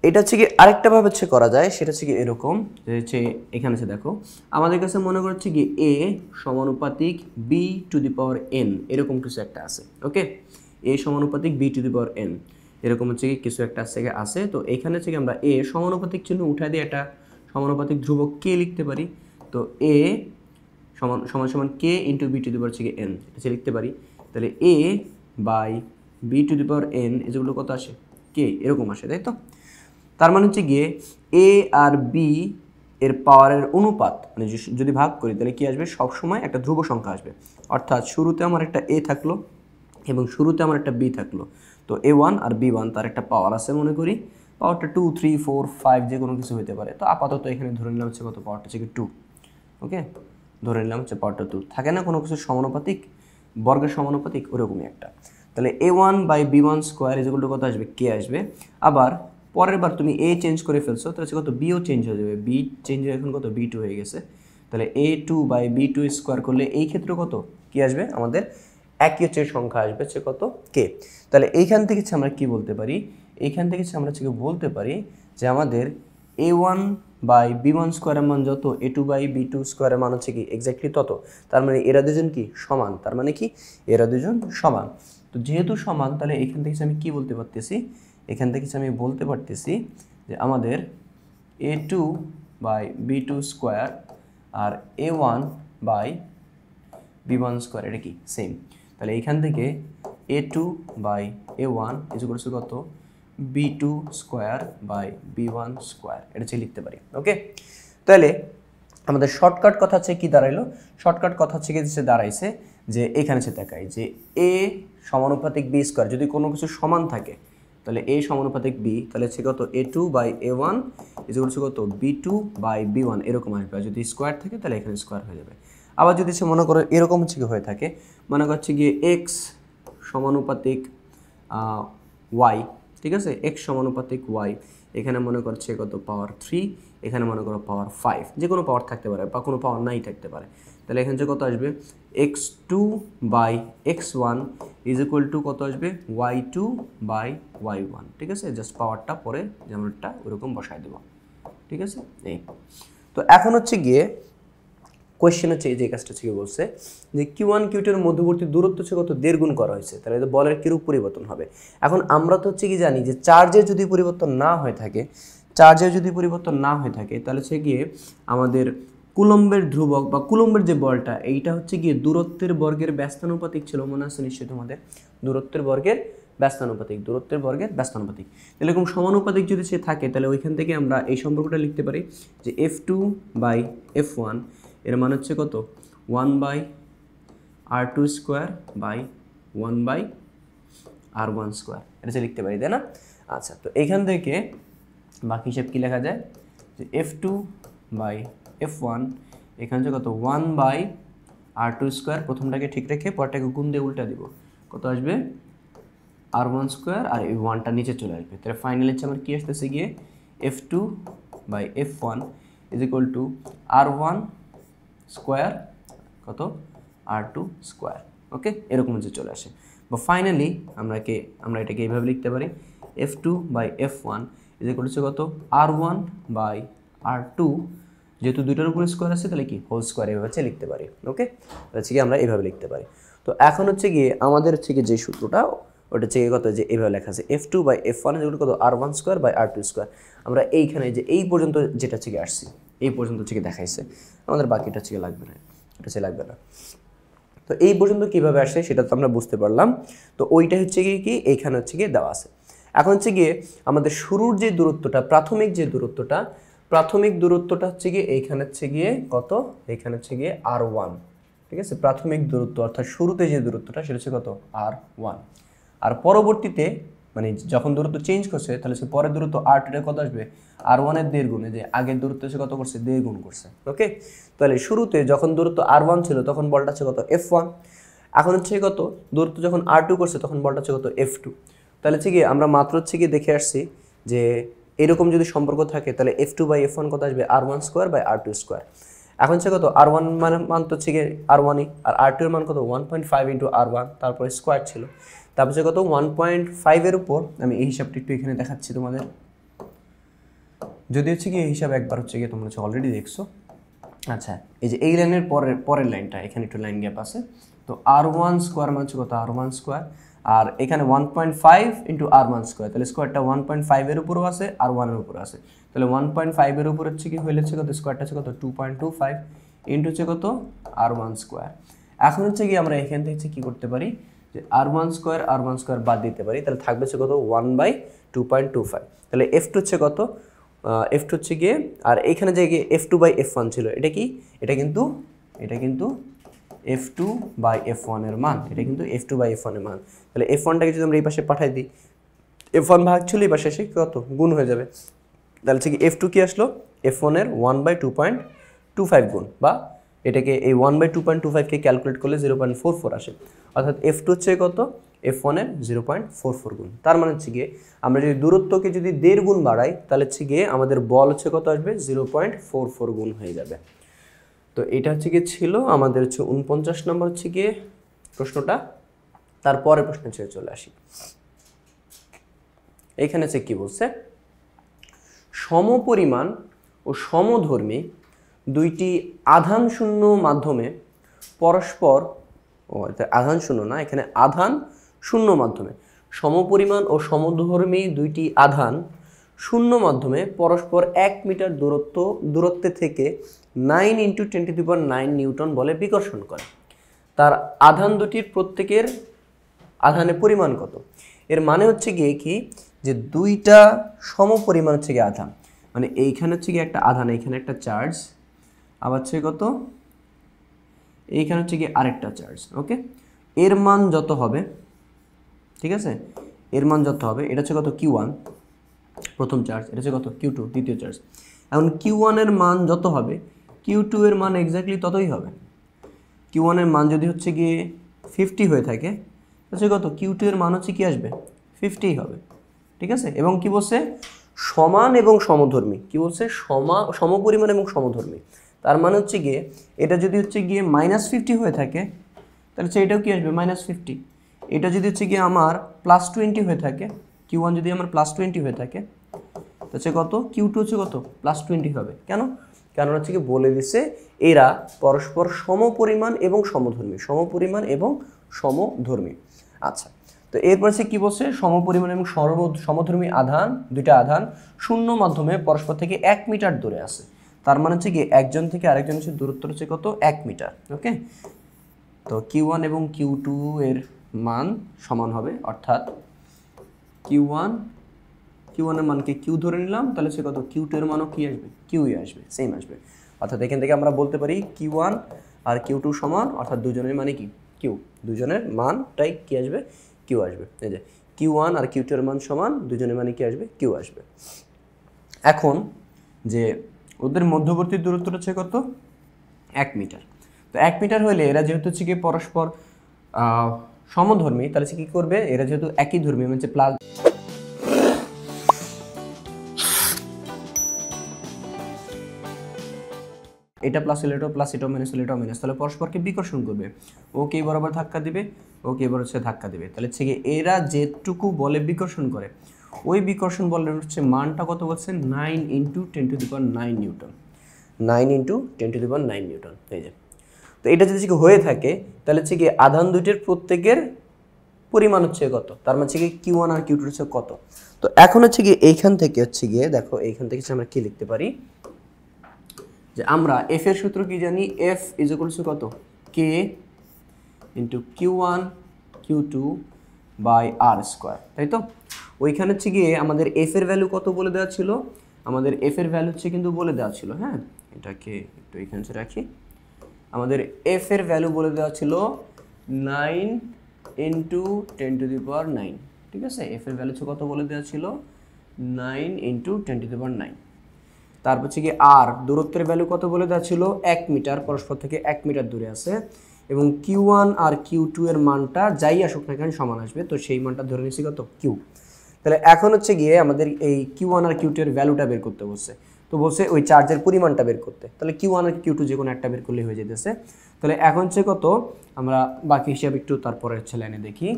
এটা হচ্ছে কি আরেকটা ভাবে হচ্ছে করা যায়, সেটা হচ্ছে কি এরকম, যে হচ্ছে এখানে হচ্ছে দেখো আমাদের কাছে মনে করছে কি A সমানুপাতিক B two the power n, এরকম কিছু একটা আছে। ওকে, A সমানুপাতিক B two the power n, এরকম হচ্ছে কি কিছু একটা আছে। তো এখানে হচ্ছে কি আমরা A সমানুপাতিক চিহ্ন উঠাই দিয়ে একটা সমানুপাতিক ধ্রুবক K লিখতে পারি। তো এ সমান সমান সমান K into B to the power হচ্ছে কি এন, এটা লিখতে পারি। তাহলে A by B to the power N এগুলো কত আসে, কে, এরকম আসে, তাই তো। তার মানে হচ্ছে গিয়ে এ আর বি এর পাওয়ারের অনুপাত মানে যদি ভাগ করি তাহলে কি আসবে, সবসময় একটা ধ্রুব সংখ্যা আসবে। অর্থাৎ শুরুতে আমার একটা এ থাকলো এবং শুরুতে আমার একটা বি থাকলো। তো A1 আর B1 তার একটা পাওয়ার আছে মনে করি, পাওয়ারটা 2, 3, 4, 5 যে কোনো কিছু হতে পারে। তো আপাতত এখানে ধরে নিলাম হচ্ছে কত, পাওয়ারটা হচ্ছে 2। ওকে, ধরে নিলাম হচ্ছে পাওয়ারটা 2। থাকে না কোনো কিছু সমানুপাতিক, বর্গের সমানুপাতিক, ওরকমই একটা। তাহলে A1 by B1 square equal to কত আসবে, কে আসবে। আবার পরের বার তুমি এ চেঞ্জ করে ফেলছো, তাহলে হচ্ছে কত, বিও চেঞ্জ হয়ে যাবে, বি চেঞ্জ হয়ে এখন কত, B2 হয়ে গেছে। তাহলে A2 বাই B2 স্কোয়ার করলে এই ক্ষেত্রে কত কি আসবে, আমাদের একই হচ্ছে সংখ্যা আসবে হচ্ছে কত, কে। তাহলে এইখান থেকে আমরা কি বলতে পারি, এইখান থেকে আমরা হচ্ছে বলতে পারি যে আমাদের A1 বাই B1 স্কোয়ারের মান যত, A2 বাই B2 স্কোয়ারের মান হচ্ছে কি এক্স্যাক্টলি তত। তার মানে এরা দুজন কি সমান, তার মানে কি এরা দুজন সমান। তো যেহেতু সমান তাহলে এখান থেকে আমি কি বলতে পারতেছি, এখান থেকে আমি বলতে পারতেছি যে আমাদের A2 বাই B2 স্কোয়ার আর A1 বাই B1 স্কোয়ার এটা কি সেম। তাহলে এইখান থেকে A2 by A1 equal to কত, B2 square by B1 square, এটা হচ্ছে লিখতে পারি। ওকে, তাহলে আমাদের শর্টকাট কথা হচ্ছে কি দাঁড়াইলো, শর্টকাট কথা হচ্ছে কি দাঁড়াইছে যে এখানে হচ্ছে দেখাই যে A সমানুপাতিক B স্কোয়ার, যদি কোনো কিছু সমান থাকে তাহলে A সমানুপাতিক B, তাহলে হচ্ছে কত A2 by A1 equal to কত B2 বাই B1 এরকম আসবে। আর যদি স্কোয়ার থাকে তাহলে এখানে স্কোয়ার হয়ে যাবে। আবার যদি সে মনে করো এরকম হচ্ছে কি হয়ে থাকে, মনে করছে গিয়ে এক্স সমানুপাতিক ওয়াই, ঠিক আছে, এক্স সমানুপাতিক ওয়াই, এখানে মনে করছে কত পাওয়ার 3, এখানে মনে করো পাওয়ার 5, যে কোনো পাওয়ার থাকতে পারে বা কোনো পাওয়ার নাই থাকতে পারে। তাহলে এখানে যে কত আসবে, x2 by x1 is equal to কত আসবে, y2 বাই y1, ঠিক আছে। জাস্ট পাওয়ারটা পরে যেমনটা ওরকম বসায় দেবো, ঠিক আছে। এই তো এখন হচ্ছে গিয়ে কোয়েশ্চেন হচ্ছে এই যে কাজটা হচ্ছে বলছে যে Q1 Q2 এর মধ্যবর্তী দূরত্ব হচ্ছে কত, 1.5 গুণ করা হয়েছে। তাহলে বলের কিরূপ পরিবর্তন হবে। এখন আমরা তো হচ্ছে কি জানি যে চার্জের যদি পরিবর্তন না হয়ে থাকে, চার্জের যদি পরিবর্তন না হয়ে থাকে তাহলে হচ্ছে গিয়ে আমাদের কুলম্বের ধ্রুবক বা কুলম্বের যে বলটা, এইটা হচ্ছে গিয়ে দূরত্বের বর্গের ব্যস্তানুপাতিক ছিল, মনে আছে নিশ্চয়ই তোমাদের, দূরত্বের বর্গের ব্যস্তানুপাতিক, দূরত্বের বর্গের ব্যস্তানুপাতিক। এরকম সমানুপাতিক যদি সে থাকে তাহলে ওইখান থেকে আমরা এই সম্পর্কটা লিখতে পারি যে F2 বাই F1 এর মান হচ্ছে কত, 1 by R2 square by 1 by R1 square, এটা হচ্ছে লিখতে পারি, তাই না। আচ্ছা, তো এইখান থেকে বাকি হিসাব কী লেখা যায় যে F2 বাই F1 এখানে হচ্ছে কত, 1 বাই R2 স্কোয়ার, প্রথমটাকে ঠিক রেখে পরটাকে গুণ দিয়ে উল্টা দিব, কত আসবে R1 স্কোয়ার, আর এই 1টা নিচে চলে আসবে। তাহলে ফাইনালি হচ্ছে আমার কী আসতেছে গিয়ে F2 by F1 is equal to R1 square কত, R2 স্কোয়ার। ওকে, এরকম হচ্ছে চলে আসে। বা ফাইনালি আমরা এটাকে এইভাবে লিখতে পারি F2 by F1 is equal to কত, R1 বাই R2, যেহেতু দুইটার উপরে স্কোয়ার আছে তাহলে কি হোল স্কোয়ার, এভাবে হচ্ছে লিখতে পারি। ওকে, হচ্ছে কি আমরা এইভাবে লিখতে পারি। তো এখন হচ্ছে গিয়ে আমাদের হচ্ছে কি যে সূত্রটা, ওটা হচ্ছে কত, যে এইভাবে লেখা আছে F2 বাই F1 যেগুলো কত, R1 square by R2 square. আমরা এইখানে যে এই পর্যন্ত যেটা হচ্ছে আসছি, এই পর্যন্ত হচ্ছে দেখাইছে, আমাদের বাকিটা হচ্ছে লাগবে না, এটা হচ্ছে লাগবে না। তো এই পর্যন্ত কিভাবে আসে সেটা তো আমরা বুঝতে পারলাম। তো ওইটা হচ্ছে গিয়ে কি এইখানে হচ্ছে গিয়ে দেওয়া আছে। এখন হচ্ছে গিয়ে আমাদের শুরুর যে দূরত্বটা, প্রাথমিক যে দূরত্বটা, প্রাথমিক দূরত্বটা হচ্ছে গিয়ে এইখানে হচ্ছে গিয়ে কত, এইখানে হচ্ছে গিয়ে R1, ঠিক আছে। প্রাথমিক দূরত্ব অর্থাৎ শুরুতে যে দূরত্বটা সেটা হচ্ছে কত, R1। আর পরবর্তীতে মানে যখন দূরত্ব চেঞ্জ করছে তাহলে সে পরের দূরত্ব R2 এর কত আসবে, R1 এর 1.5 গুণে, যে আগের দূরত্ব সে কত করছে, 1.5 গুণ করছে। ওকে, তাহলে শুরুতে যখন দূরত্ব R1 ছিল তখন বলটা হচ্ছে কত, F1। এখন হচ্ছে কত, দূরত্ব যখন R2 করছে তখন বলটা হচ্ছে কত, F2। তাহলে হচ্ছে কি আমরা মাত্র হচ্ছে কি দেখে আসছি যে এরকম যদি সম্পর্ক থাকে তাহলে F2 বাই F1 কত আসবে, R1 square by R2 square. এখন হচ্ছে কত, R1 মান তো হচ্ছে গিয়ে R1ই, আর R2 এর মান কত, 1.5 ইন্টু R1, তারপরে স্কোয়ার ছিল, তারপর হচ্ছে কত 1.5 এর উপর, আমি এই হিসাবটা একটু এখানে দেখাচ্ছি তোমাদের, যদি হচ্ছে কি এই হিসাব একবার হচ্ছে গিয়ে তোমরা হচ্ছে অলরেডি দেখছো। আচ্ছা, এই যে এই লাইনের পরের লাইনটা, এখানে একটু লাইন গ্যাপ আছে। তো R1 স্কোয়ার মান হচ্ছে কত, R1 স্কোয়ার, আর এখানে 1.5 ইন্টু আর ওয়ান স্কোয়ার, তাহলে স্কোয়ারটা 1.5 এর উপরও আছে আর 1 এর উপরে আছে, তাহলে 1.5 এর উপর হচ্ছে কি হইলে হচ্ছে কত, স্কোয়ারটা হচ্ছে কত 2.25 ইন্টু হচ্ছে কত আর ওয়ান স্কোয়ার। এখন হচ্ছে কি আমরা এখান থেকে কি করতে পারি, যে আর ওয়ান স্কোয়ার বাদ দিতে পারি, তাহলে থাকবে হচ্ছে কত 1/2.25, তাহলে F2 হচ্ছে কত, F2 হচ্ছে গিয়ে, আর এখানে যে F2/F1 ছিল, এটা কি, এটা কিন্তু F2/F1 এর মান, এটা কিন্তু F2/F1 এর মান। তাহলে F1টাকে যদি আমরা এই পাশে পাঠাই দিই, F1 ভাগ ছিল এই পাশে এসে কত গুণ হয়ে যাবে, তাহলে হচ্ছে কি F2 কি আসলো, F1 এর 1/2.25 গুণ, বা এটাকে এই 1/2.25কে ক্যালকুলেট করলে 0.44 আসে, অর্থাৎ F2 হচ্ছে কত, F1 এর 0.44 গুণ। তার মানে হচ্ছে গিয়ে আমরা যদি দূরত্বকে যদি 1.5 গুণ বাড়াই, তাহলে হচ্ছে গিয়ে আমাদের বল হচ্ছে কত আসবে, 0.44 গুণ হয়ে যাবে। তো এটা হচ্ছে গিয়ে ছিল আমাদের হচ্ছে 49 নম্বর হচ্ছে গিয়ে প্রশ্নটা। তারপরে প্রশ্ন ছেড়ে চলে আসি, এখানে হচ্ছে কি বলছে, সমপরিমাণ ও সমধর্মী দুইটি আধান শূন্য মাধ্যমে পরস্পর, আধান শূন্য না, এখানে আধান শূন্য মাধ্যমে, সমপরিমাণ ও সমধর্মী দুইটি আধান শূন্য মাধ্যমে পরস্পর 1 মিটার দূরত্বে থেকে 9 × 10⁹ নিউটন বলে বিকর্ষণ করে। তার আধান দুটির প্রত্যেকের আধানের পরিমাণ কত? এর মানে হচ্ছে গিয়ে কি, যে দুইটা সমপরিমাণ হচ্ছে গিয়ে আধান, মানে এইখানে হচ্ছে গিয়ে একটা আধান, এইখানে একটা চার্জ, আবার হচ্ছে কত, এইখানে হচ্ছে গিয়ে আরেকটা চার্জ, ওকে, এর মান যত হবে, ঠিক আছে, এর মান যত হবে, এটা হচ্ছে কত Q1 প্রথম চার্জ, এটা হচ্ছে কত Q2 দ্বিতীয় চার্জ। এখন Q1 এর মান যত হবে, Q2 এর মান এক্স্যাক্টলি ততই হবে। Q1 এর মান যদি হচ্ছে গিয়ে 50 হয়ে থাকে, হচ্ছে কত Q2 এর মান হচ্ছে কি আসবে, 50 হবে, ঠিক আছে। এবং কি বলছে, সমান এবং সমধর্মী, কি বলছে, সমপরিমাণ এবং সমধর্মী, তার মানে হচ্ছে গিয়ে এটা যদি হচ্ছে গিয়ে -50 হয়ে থাকে, তাহলে এটাও কি আসবে -50। এটা যদি হচ্ছে গিয়ে আমার +20 হয়ে থাকে, Q1 যদি আমার +20 হয়ে থাকে, হচ্ছে কত, Q2 হচ্ছে কত +20 হবে। কেন? কারণ হচ্ছে কি বলে দিছে এরা পরস্পর সমপরিমাণ এবং সমধর্মী, সমপরিমাণ এবং সমধর্মী। আচ্ছা, তো এরপর হচ্ছে কি বলছে, সমপরিমাণ এবং সমধর্মী আধান, দুইটা আধান শূন্য মাধ্যমে পরস্পর থেকে 1 মিটার দূরে আছে। তার মানে হচ্ছে কি একজন থেকে আরেকজন হচ্ছে দূরত্ব হচ্ছে কত, 1 মিটার, ওকে। তো Q1 এবং Q2 এর মান সমান হবে, অর্থাৎ Q1 এর মানকে Q ধরে নিলাম, তাহলে সে কত, Q2 এর মানও কি আসবে, Qই আসবে, সেম আসবে। অর্থাৎ এখান থেকে আমরা বলতে পারি Q1 আর Q2 সমান, অর্থাৎ দুজনের মানে কি Q, দুজনের মানটাই কি আসবে, Q আসবে। এই যে Q1 আর Q2 এর মান সমান, দুজনের মানে কি আসবে, Q আসবে। এখন যে ওদের মধ্যবর্তী দূরত্বটা হচ্ছে কত, 1 মিটার। তো 1 মিটার হলে এরা যেহেতু হচ্ছে কি পরস্পর সমধর্মী, তাহলে কি করবে, এরা যেহেতু একই ধর্মী, মানে প্লাস, এটা প্লাস হলে এটা প্লাস, এটা মাইনাস হলে এটা মাইনাস, তাহলে পরস্পরকে বিকর্ষণ করবে, ওকে বরাবর ধাক্কা দিবে, ওকে এবার হচ্ছে ধাক্কা দিবে, তাহলে হচ্ছে কি এরা যেটুকু বলে বিকর্ষণ করে, ওই বিকর্ষণ বলের হচ্ছে মানটা কত বলছে, 9 × 10⁹ নিউটন, 9 × 10⁹ নিউটন। এই যে, তো এটা যদি হয়ে থাকে, তাহলে হচ্ছে কি আধান দুইটির প্রত্যেকের পরিমাণ হচ্ছে কত, তার মানে হচ্ছে কি Q1 আর Q2 হচ্ছে কত। তো এখন হচ্ছে কি এইখান থেকে হচ্ছে গিয়ে দেখো, এইখান থেকে আমরা কি লিখতে পারি, যে আমরা F এর সূত্র কি জানি, F = কত, K × Q1 Q2 /r², তাই তো। ওইখানে হচ্ছে গিয়ে আমাদের F এর ভ্যালু কত বলে দেওয়া ছিল, আমাদের F এর ভ্যালু হচ্ছে কিন্তু বলে দেওয়া ছিল, হ্যাঁ, এটাকে একটু এখানে রাখি, আমাদের F এর ভ্যালু বলে দেওয়া ছিল 9 × 10⁹, ঠিক আছে। F এর ভ্যালু কত বলে দেওয়া ছিল, 9 × 10⁹। তারপর হচ্ছে কি আর দূরত্বের ভ্যালু কত বলে দেওয়া ছিল, 1 মিটার, পরস্পর থেকে 1 মিটার দূরে আছে, এবং Q1 আর Q2 এর মানটা যাই আসুক না কেন সমান আসবে, তো সেই মানটা ধরে নিচ্ছি কত, Q। তাহলে এখন হচ্ছে গিয়ে আমাদের এই Q1 আর Q2 এর ভ্যালুটা বের করতে বলছে, তো বলছে ওই চার্জের পরিমাণটা বের করতে, তাহলে Q1 আর Q2 যে কোনো একটা বের করলে হয়ে যেতেছে। তাহলে এখন হচ্ছে কত, আমরা বাকি হিসাব একটু তারপরে হচ্ছে লাইনে দেখি।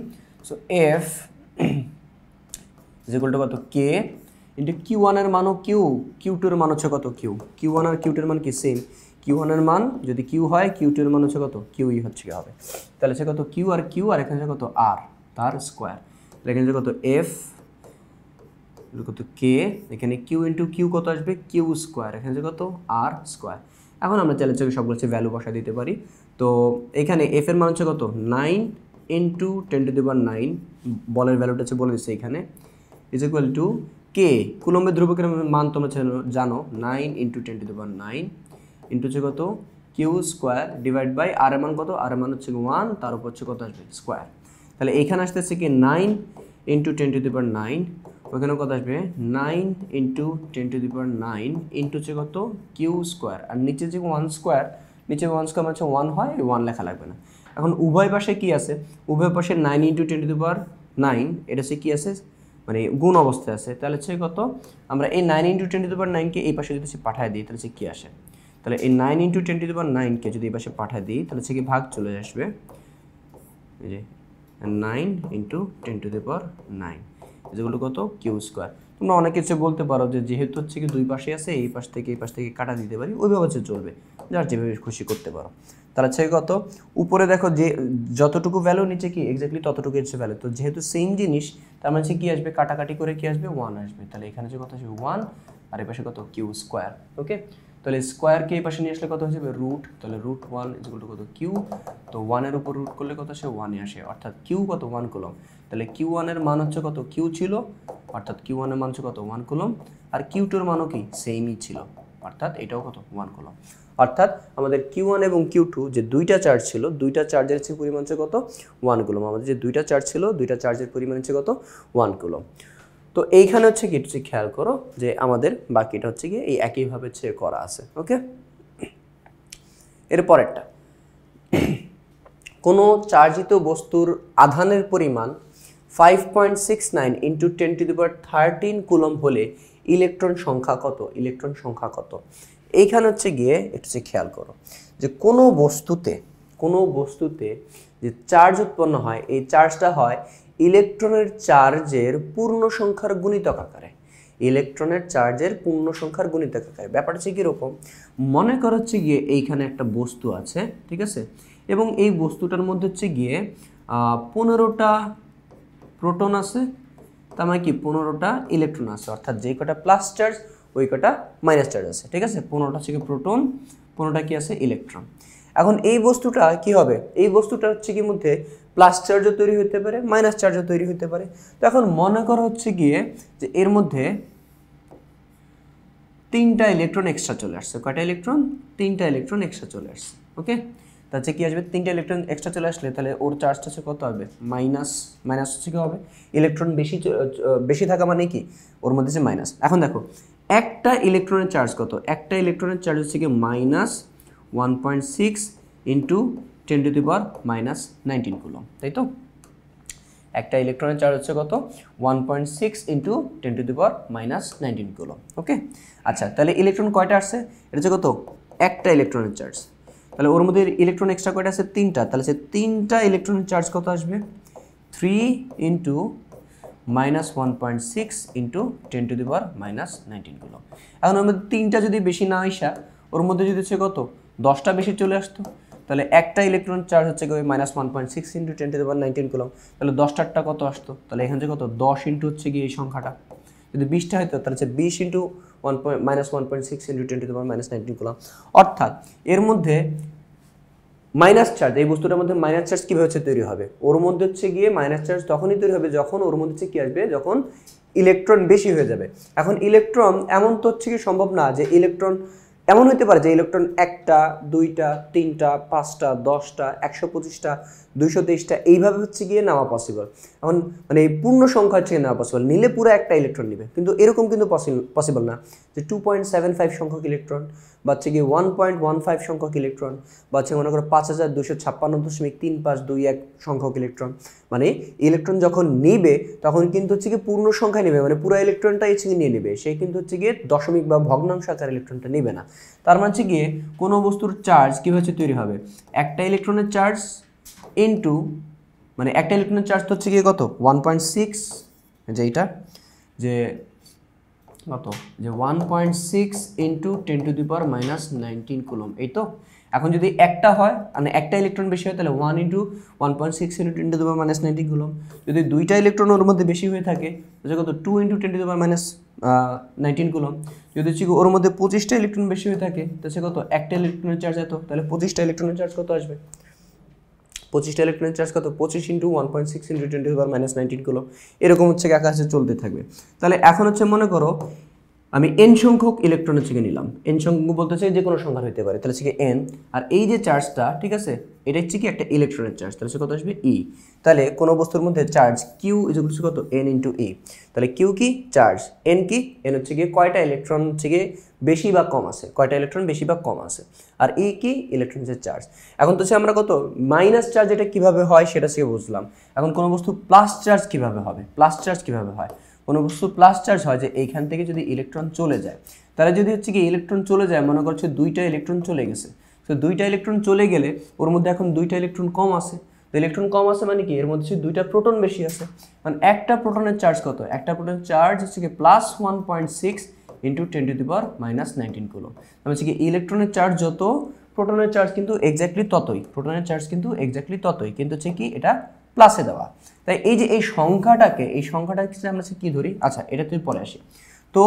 সো F = কত, K × Q1 এর মানও Q, Q2 এর মান হচ্ছে কত, Q, Q1 আর Q2 এর মান কি সেম, Q1 এর মান যদি Q হয়, Q2 এর মান হচ্ছে কত, Qই হচ্ছে হবে, তাহলে হচ্ছে কত Q আর Q, আর এখানে কত R, তার স্কোয়ার। এখানে কত এফ কত কে, এখানে কিউ ইন্টু কিউ কত আসবে কিউ স্কোয়ার, এখানে কত আর স্কোয়ার। এখন আমরা চাইলে সবগুলো ভ্যালু বসা দিতে পারি। তো এখানে এফ এর মান হচ্ছে কত 9 ইন্টু 10⁹, বলের ভ্যালুটা হচ্ছে বলে দিচ্ছে এখানে, ইজ ইকুয়াল টু কে, কুলম্বের ধ্রুবকের মান তোমরা জানো 9 ইন্টু 10⁹ ইন্টু হচ্ছে কত কিউ স্কোয়ার ডিভাইড বাই আর এর মান কত, আর এর মান হচ্ছে 1, তার উপর হচ্ছে কত আসবে স্কোয়ার। তাহলে এখানে আসতেছে কি 9 ইন্টু 10⁹, ওইখানে কত আসবে 9 ইন্টু 10⁹ ইন্টু হচ্ছে কত কিউ স্কোয়ার, আর নিচে যে 1 স্কোয়ার, নিচে 1 স্কোয়ার মানে 1 হয়, 1 লেখা লাগবে না। এখন উভয় পাশে কি আছে, উভয় পাশে 9 ইন্টু 10⁹, এটা হচ্ছে কি আছে মানে গুণ অবস্থায় আছে। তাহলে হচ্ছে কত, আমরা এই 9 ইন্টু 10⁹কে এই পাশে যদি পাঠায় দিই তাহলে হচ্ছে কি আসে, তাহলে এই 9 ইন্টু 10⁹কে যদি এই পাশে পাঠায় দিই তাহলে হচ্ছে কি ভাগ চলে আসবে, এই যে 9 ইন্টু 10⁹, যেগুলো কত কিউ স্কোয়ার। তোমরা অনেক কিছু বলতে পারো যে যেহেতু হচ্ছে কি দুই পাশে আছে, এই পাশ থেকে কাটা দিতে পারি, ওইভাবে হচ্ছে চলবে, যার যেভাবে খুশি করতে পারো। তাহলে হচ্ছে কত, উপরে দেখো যে যতটুকু ভ্যালু, নিচে কি এক্স্যাক্টলি ততটুকু হচ্ছে ভ্যালু। তো যেহেতু সেম জিনিস, তার মানে কি আসবে, কাটাকাটি করে কি আসবে 1 আসবে। তাহলে এখানে যে কত আসবে 1, আর এই পাশে কত কিউ স্কোয়ার। ওকে, তাহলে স্কোয়ারকে এই পাশে নিয়ে আসলে কত হয়ে যাবে রুট, তাহলে √1 কত কিউ, তো 1 এর উপর রুট করলে কত আসে 1 আসে, অর্থাৎ কিউ কত 1 কুলম। তাহলে Q1 এর মান হচ্ছে কত, কিউ ছিল, অর্থাৎ Q1 এর মান হচ্ছে কত 1 কুলম, আর Q2 এর মানও কি সেমই ছিল, অর্থাৎ এটাও কত 1 কুলম। অর্থাৎ আমাদের Q1 এবং Q2 যে দুইটা চার্জ ছিল, দুইটা চার্জের পরিমাণ হচ্ছে কত 1 কুলম। আমাদের যে দুইটা চার্জ ছিল, দুইটা চার্জের পরিমাণ হচ্ছে কত 1 কুলম। তো এইখানে হচ্ছে কি একটু খেয়াল করো যে আমাদের বাকিটা হচ্ছে কি এই একইভাবে করা আছে। ওকে, এর পরেরটা, কোনো চার্জিত বস্তুর আধানের পরিমাণ 5.69 ইন্টু 10⁻13 কুলম হলে ইলেকট্রন সংখ্যা কত, ইলেকট্রন সংখ্যা কত। এইখানে হচ্ছে গিয়ে একটু খেয়াল করো যে কোনো বস্তুতে যে চার্জ উৎপন্ন হয়, এই চার্জটা হয় ইলেকট্রনের চার্জের পূর্ণ সংখ্যার গুণিতক আকারে, ইলেকট্রনের চার্জের পূর্ণ সংখ্যার গুণিতক আকারে। ব্যাপারটা হচ্ছে কীরকম, মনে করা হচ্ছে গিয়ে এইখানে একটা বস্তু আছে, ঠিক আছে, এবং এই বস্তুটার মধ্যে হচ্ছে গিয়ে 15টা প্রোটন আছে, তার মানে কি 15টা ইলেকট্রন আছে, অর্থাৎ যে কটা প্লাস চার্জ ওই কটা মাইনাস চার্জ আছে, ঠিক আছে। 15টা হচ্ছে কি প্রোটন, 15টা কি আছে ইলেকট্রন। এখন এই বস্তুটা কি হবে, এই বস্তুটা হচ্ছে কি মধ্যে প্লাস চার্জও তৈরি হতে পারে, মাইনাস চার্জও তৈরি হতে পারে। তো এখন মনে করা হচ্ছে গিয়ে যে এর মধ্যে 3টা ইলেকট্রন এক্সট্রা চলে আসছে, কয়টা ইলেকট্রন, 3টা ইলেকট্রন এক্সট্রা চলে আসছে। ওকে, তাহলে কি আসবে, 3টা ইলেকট্রন এক্সট্রা চলে আসলে তাহলে ওর চার্জটা হচ্ছে কত হবে মাইনাস, মাইনাস হচ্ছে কি হবে, ইলেকট্রন বেশি থাকা মানে কি ওর মধ্যে যে মাইনাস। এখন দেখো একটা ইলেকট্রনের চার্জ কত, একটা ইলেকট্রনের চার্জ হচ্ছে কি -1.6 ইন্টু 10⁻⁻19 কুলম, তাই তো। একটা ইলেকট্রনের চার্জ হচ্ছে কত 1.6 ইন্টু 10⁻⁻19 কুলম। ওকে, আচ্ছা, তাহলে ইলেকট্রন কয়টা আসছে, এটা হচ্ছে কত একটা ইলেকট্রনের চার্জ, তাহলে ওর মধ্যে ইলেকট্রন এক্সট্রা কয়টা আছে 3টা, তাহলে সে 3টা ইলেকট্রনের চার্জ কত আসবে 3 ইন্টু -1.6 ইন্টু 10⁻⁻19 কুলম। এখন ওর মধ্যে 3টা যদি বেশি না আসা, ওর মধ্যে যদি হচ্ছে কত 10টা বেশি চলে আসতো, তাহলে একটা ইলেকট্রন চার্জ হচ্ছে ওই -1.6 ইন্টু 10⁻19 কুলম, তাহলে 10টারটা কত আসতো, তাহলে এখান থেকে কত 10 ইন্টু হচ্ছে গিয়ে এই সংখ্যাটা, যদি 20টা হতো তাহলে হচ্ছে 20 ইন্টু -1.6 ইন্টু 10⁻⁻19 কুলম। অর্থাৎ এর মধ্যে মাইনাস চার্জ, এই বস্তুটার মধ্যে মাইনাস চার্জ কীভাবে হচ্ছে তৈরি হবে, ওর মধ্যে হচ্ছে গিয়ে মাইনাস চার্জ তখনই তৈরি হবে যখন ওর মধ্যে হচ্ছে কী আসবে, যখন ইলেকট্রন বেশি হয়ে যাবে। এখন ইলেকট্রন এমন তো হচ্ছে কি সম্ভব না যে ইলেকট্রন এমন হতে পারে যে ইলেকট্রন 1টা 2টা 3টা 5টা 10টা 125টা 223টা এইভাবে হচ্ছে গিয়ে নেওয়া পসিবল। এখন মানে পূর্ণ সংখ্যা হচ্ছে নেওয়া পসিবল, নিলে পুরো একটা ইলেকট্রন নেবে, কিন্তু এরকম কিন্তু পসিবল না যে 2.75 সংখ্যক ইলেকট্রন বা হচ্ছে গিয়ে 1.15 সংখ্যক ইলেকট্রন বা হচ্ছে মনে করো 5256.3521 সংখ্যক ইলেকট্রন। মানে ইলেকট্রন যখন নিবে তখন কিন্তু হচ্ছে গিয়ে পূর্ণ সংখ্যা নেবে, মানে পুরো ইলেকট্রনটাই হচ্ছে গিয়ে নিয়ে নেবে, সে কিন্তু হচ্ছে গিয়ে দশমিক বা ভগ্নাংশ আকার ইলেকট্রনটা নেবে না। তার মানে হচ্ছে গিয়ে কোনো বস্তুর চার্জ কীভাবে তৈরি হবে, একটা ইলেকট্রনের চার্জ ইন্টু, মানে একটা ইলেকট্রনের চার্জ তো হচ্ছে গিয়ে কত 1.6, যেইটা যে কত যে 1.6 ইন্টু 10⁻⁻19 কুলম, এই তো। এখন যদি একটা হয় মানে একটা ইলেকট্রন বেশি হয় তাহলে 1 × 1.6 × 10⁻⁻⁹ কুলম্ব। যদি দুইটা ইলেকট্রন ওর মধ্যে বেশি হয়ে থাকে তাহলে কত 2 × 10⁻⁻19 কুলম্ব। যদি হচ্ছে ওর মধ্যে 25টা ইলেকট্রন বেশি হয়ে থাকে তাহলে কত একটা ইলেকট্রনের চার্জ এত, তাহলে 25টা ইলেকট্রনের চার্জ কত আসবে? 25টা ইলেকট্রনের চার্জ কত? 25 × 1.6 × 10⁻⁻19 কুলম্ব। এরকম হচ্ছে আকাশে চলতে থাকবে। তাহলে এখন হচ্ছে মনে করো আমি n সংখ্যক ইলেকট্রন হচ্ছে নিলাম, n সংখ্যক বলতে চাই যে কোনো সংখ্যার হতে পারে, তাহলে হচ্ছে n, আর এই যে চার্জটা ঠিক আছে এটা হচ্ছে কি একটা ইলেকট্রনের চার্জ, তাহলে কত আসবে e। তাহলে কোনো বস্তুর মধ্যে চার্জ q ইজ কত n × e। তাহলে q কি? চার্জ। n কি? n হচ্ছে গিয়ে কয়টা ইলেকট্রন হচ্ছে গিয়ে বেশি বা কম আছে, কয়টা ইলেকট্রন বেশি বা কম আছে, আর e কি? ইলেকট্রনের চার্জ। এখন তো আমরা কত মাইনাস চার্জ এটা কিভাবে হয় সেটা সে বুঝলাম। এখন কোনো বস্তু প্লাস চার্জ কিভাবে হবে? প্লাস চার্জ কিভাবে হয়? কোনো বস্তু প্লাস চার্জ হয় যে এইখান থেকে যদি ইলেকট্রন চলে যায়, তাহলে যদি হচ্ছে কি ইলেকট্রন চলে যায়, মনে করছে দুইটা ইলেকট্রন চলে গেছে, তো দুইটা ইলেকট্রন চলে গেলে ওর মধ্যে এখন দুইটা ইলেকট্রন কম আছে, তো ইলেকট্রন কম আছে মানে কি এর মধ্যে দুইটা প্রোটন বেশি আছে, মানে একটা প্রোটনের চার্জ কত? একটা প্রোটনের চার্জ হচ্ছে কি প্লাস 1.6 × 10⁻⁻19 কুলম্ব। মানে হচ্ছে কি ইলেকট্রনের চার্জ যত প্রোটনের চার্জ কিন্তু এক্স্যাক্টলি ততই, প্রোটনের চার্জ কিন্তু এক্স্যাক্টলি ততই, কিন্তু হচ্ছে কি এটা প্লাসে দেওয়া। তাই এই যে এই সংখ্যাটাকে আমরা কি ধরি? আচ্ছা এটা তুই পরে আসি। তো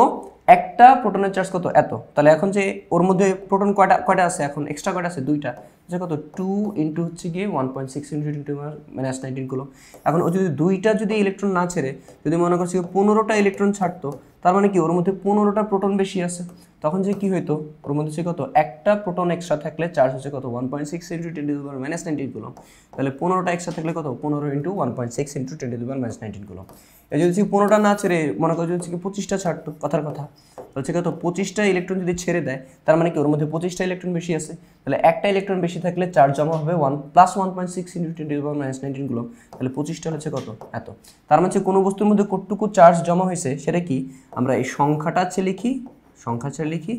একটা প্রোটনের চার্জ কত? এত। তাহলে এখন যে ওর মধ্যে প্রোটন কয়টা আছে? এখন এক্সট্রা কয়টা আছে? দুইটা। যে কত 2 × হচ্ছে গিয়ে 1.6 × 10⁻⁻19 কুলম্ব। এখন ও যদি দুইটা যদি ইলেকট্রন না ছেড়ে যদি মনে করছি 15টা ইলেকট্রন ছাড়তো, তার মানে কি ওর মধ্যে 15টা প্রোটন বেশি আছে, তখন যে কি হইতো ওর মধ্যে হচ্ছে কত একটা প্রোটন এক্সট্রা থাকলে চার্জ হচ্ছে কত 1.6 × 10⁻⁻19 কুলম্ব। তাহলে 15টা এক্সট্রা থাকলে কত 15 × 1.6 × 10⁻⁻19 কুলম্ব। এই যদি 15টা না ছেড়ে মনে করো হচ্ছে কি 25টা ছাড়তো, কথার কথা, হচ্ছে কত 25টা ইলেকট্রন যদি ছেড়ে দেয় তার মানে কি ওর মধ্যে 25টা ইলেকট্রন বেশি আছে, তাহলে একটা ইলেকট্রন বেশি থাকলে চার্জ জমা হবে 1+1.6 × 10⁻⁻19 কুলম্ব। তাহলে 25টা হচ্ছে কত? এত। তার মানে কোনো বস্তুর মধ্যে কতটুকু চার্জ জমা হয়েছে সেটা কি আমরা এই সংখ্যাটা লিখি,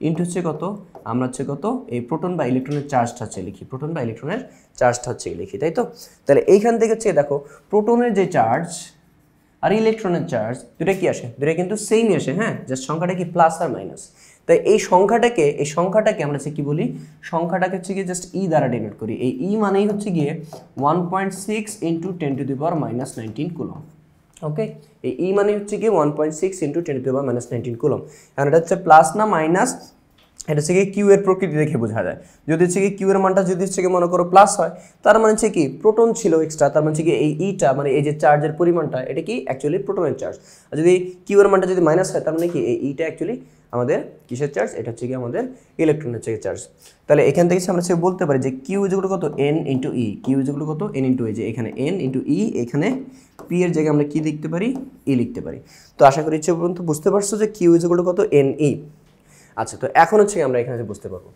ইনটু হচ্ছে কত আমরা হচ্ছে কত এই প্রোটন বা ইলেকট্রনের চার্জটা লিখি, প্রোটন বা ইলেকট্রনের চার্জটা লিখি, তাই তো? তাহলে এইখান থেকে হচ্ছে দেখো প্রোটনের যে চার্জ আর ইলেকট্রনের চার্জ দুটো কি আসে? দুটো কিন্তু সেমই আসে, হ্যাঁ, জাস্ট সংখ্যাটা কি প্লাস আর মাইনাস। তাই এই সংখ্যাটাকে আমরা কি বলি? সংখ্যাটাকে হচ্ছে গিয়ে জাস্ট ই দ্বারা ডিনোট করি। এই ই মানেই হচ্ছে গিয়ে 1.6 × 10⁻⁻19 কুলম্ব। ওকে, এই ই মানে হচ্ছে গিয়ে 1.6 × 10⁻⁻19 কুলম্ব। এখন এটা হচ্ছে প্লাস না মাইনাস, এটা হচ্ছে কি কিউ এর প্রকৃতি দেখে বোঝা যায়। যদি হচ্ছে কি কিউ এর মানটা যদি হচ্ছে কি মনে করো প্লাস হয়, তার মানে হচ্ছে কি প্রোটন ছিল এক্সট্রা, তার মানে হচ্ছে কি এই ইটা মানে এই যে চার্জের পরিমাণটা এটা কি অ্যাকচুয়ালি প্রোটনের চার্জ। আর যদি কিউ এর মানটা যদি মাইনাস হয় তার মানে কি এই ইটা অ্যাকচুয়ালি আমাদের কিসের চার্জ? এটা হচ্ছে কি আমাদের ইলেকট্রনের চার্জ। তাহলে এখান থেকে আমরা বলতে পারি যে কিউ ইজ কত n × e, কিউ ইজ কত n × e, যে এখানে n × e, এখানে p এর জায়গায় আমরা কি লিখতে পারি? e লিখতে পারি। তো আশা করি ইচ্ছে পর্যন্ত বুঝতে পারছো যে কিউ ইজ কত ne। আচ্ছা, তো এখন হচ্ছে আমরা এখানে বুঝতে পারবো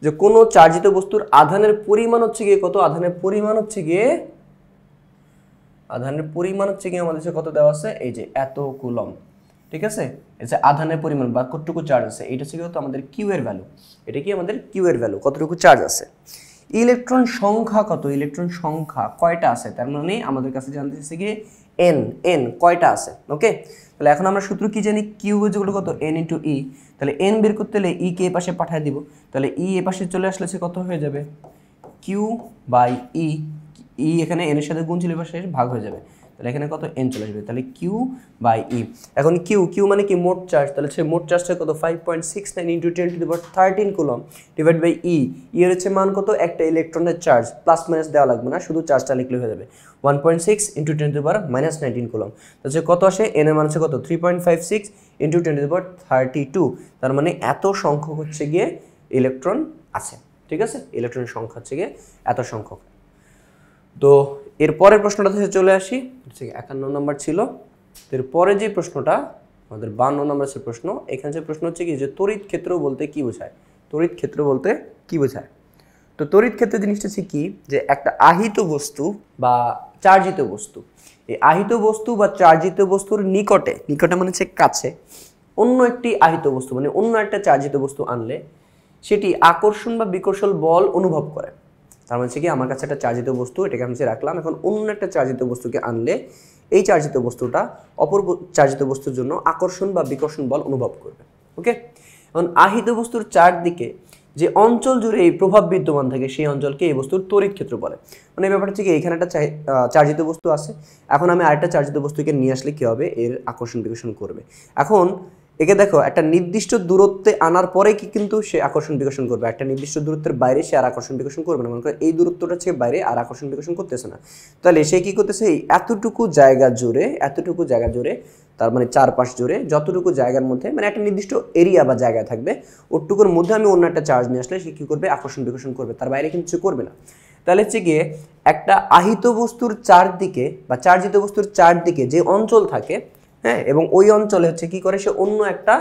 যে কোনো চার্জিত বস্তুর আধানের পরিমাণ হচ্ছে গিয়ে কত? আধানের পরিমাণ হচ্ছে গিয়ে আমাদের কত দেওয়া আছে? এই যে এত কুলম্ব, ঠিক আছে? এই যে আধানের পরিমাণ বা কতটুকু চার্জ আছে এটা হচ্ছে কত? আমাদের কিউ এর ভ্যালু। এটা কি আমাদের কিউ এর ভ্যালু, কতটুকু চার্জ আছে। ইলেকট্রন সংখ্যা কত? ইলেকট্রন সংখ্যা কয়টা আছে, তার মানে আমাদের কাছে জানতে চাইছে কি n কয়টা আছে। ওকে, তাহলে এখন আমরা সূত্র কি জানি? কিউ ইজ কত? n × e। তাহলে n বের করতে হলে e কে এই পাশে পাঠিয়ে দিব, তাহলে e এ পাশে চলে আসলে সে কত হয়ে যাবে? q/e, e এখানে n এর সাথে গুণ ছিল পাশে ভাগ হয়ে যাবে, তাহলে এখানে কত n চলে আসবে, তাহলে q/e। এখন কিউ মানে কি মোট চার্জ, তাহলে সে মোট চার্জটা কত? 5.69 × 10⁻13 কুলম্ব ডিভাইড বাই e। এর হচ্ছে মান কত? একটা ইলেকট্রনের চার্জ, প্লাস মাইনাস দেওয়া লাগবে না, শুধু চার্জটা লিখলে হয়ে যাবে 1.6 × 10⁻19 কুলম্ব। তাহলে কত আসে? n এর মান হচ্ছে কত? 3.56 × 10⁻32। তার মানে এত সংখ্যক হচ্ছে গিয়ে ইলেকট্রন আছে, ঠিক আছে? ইলেকট্রনের সংখ্যা হচ্ছে গিয়ে এত সংখ্যক। তো এর পরের প্রশ্নটা থেকে চলে আসি, হচ্ছে 51 নম্বর ছিল। এরপরে যে প্রশ্নটা আমাদের 52 নম্বর সে প্রশ্ন, এখানে যে প্রশ্ন হচ্ছে কি যে তড়িৎ ক্ষেত্র বলতে কি বোঝায়? তড়িৎ ক্ষেত্র বলতে কি বোঝায়? তো তড়িৎ ক্ষেত্র জিনিসটা হচ্ছে কি যে একটা আহিত বস্তু বা চার্জিত বস্তু, এই আহিত বস্তু বা চার্জিত বস্তুর নিকটে মানে হচ্ছে কাছে অন্য একটি আহিত বস্তু মানে অন্য একটা চার্জিত বস্তু আনলে সেটি আকর্ষণ বা বিকর্ষণ বল অনুভব করে। তার মানে হচ্ছে কি আমার কাছে একটা চার্জিত বস্তু, এটাকে আমি রাখলাম, এখন অন্য একটা চার্জিত বস্তুকে আনলে এই চার্জিত বস্তুটা অপর চার্জিত বস্তুর জন্য আকর্ষণ বা বিকর্ষণ বল অনুভব করবে। ওকে, এখন আহিত বস্তুর চারদিকে যে অঞ্চল জুড়ে এই প্রভাব বিদ্যমান থাকে সেই অঞ্চলকে এই বস্তুর তড়িৎ ক্ষেত্র বলে। মানে এই ব্যাপারটা হচ্ছে কি, এখানে একটা চার্জিত বস্তু আছে, এখন আমি আরেকটা চার্জিত বস্তুকে নিয়ে আসলে কি হবে, এর আকর্ষণ বিকর্ষণ করবে। এখন একে দেখো, একটা নির্দিষ্ট দূরত্বে আনার পরে কি কিন্তু সে আকর্ষণ বিকর্ষণ করবে, একটা নির্দিষ্ট দূরত্বের বাইরে সে আর আকর্ষণ বিকর্ষণ করবে না। মনে করো এই দূরত্বটা হচ্ছে বাইরে, আর আকর্ষণ বিকর্ষণ করতেছে না, তাহলে সে কি করতেছে, এই এতটুকু জায়গা জুড়ে তার মানে চারপাশ জুড়ে যতটুকু জায়গার মধ্যে মানে একটা নির্দিষ্ট এরিয়া বা জায়গা থাকবে, ওটুকুর মধ্যে আমি অন্য একটা চার্জ নিয়ে আসলে সে কী করবে, আকর্ষণ বিকর্ষণ করবে, তার বাইরে কিন্তু কিছু করবে না। তাহলে হচ্ছে গিয়ে একটা আহিত বস্তুর চারদিকে বা চার্জিত বস্তুর চারদিকে যে অঞ্চল থাকে, হ্যাঁ, এবং ওই অঞ্চলে হচ্ছে কি করে, সে অন্য একটা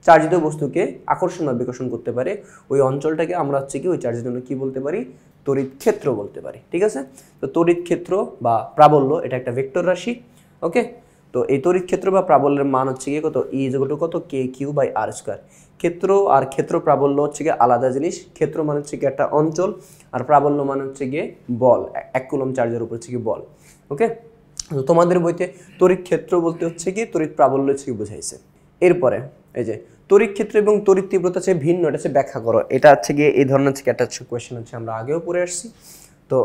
চার্জিত বস্তুকে আকর্ষণ বা বিকর্ষণ করতে পারে, ওই অঞ্চলটাকে আমরা হচ্ছে কি ওই চার্জের জন্য কি বলতে পারি, তড়িৎ ক্ষেত্র বলতে পারি। ঠিক আছে, তো তড়িৎ ক্ষেত্র বা প্রাবল্য এটা একটা ভেক্টর রাশি। ওকে, তো এই তড়িৎ ক্ষেত্র বা প্রাবল্যের মান হচ্ছে গিয়ে কত, ই ইকুয়াল টু কত, কে কিউ বাই আর স্কয়ার। ক্ষেত্র আর ক্ষেত্র প্রাবল্য হচ্ছে গিয়ে আলাদা জিনিস। ক্ষেত্র মানে হচ্ছে গিয়ে একটা অঞ্চল, আর প্রাবল্য মানে হচ্ছে গিয়ে বল, 1 কুলম্ব চার্জের উপর হচ্ছে গিয়ে বল। ওকে, তো তোমাদের বইতে তড়িৎ ক্ষেত্র বলতে হচ্ছে কি তড়িৎ প্রাবল্য হচ্ছে কি বোঝাইছে। এরপরে এই যে তড়িৎ ক্ষেত্র এবং তড়িৎ তীব্রতা হচ্ছে ভিন্ন, এটা হচ্ছে ব্যাখ্যা করো। এটা হচ্ছে গিয়ে এই ধরনের হচ্ছে একটা কোয়েশ্চেন হচ্ছে আমরা আগেও পড়ে আসছি, তো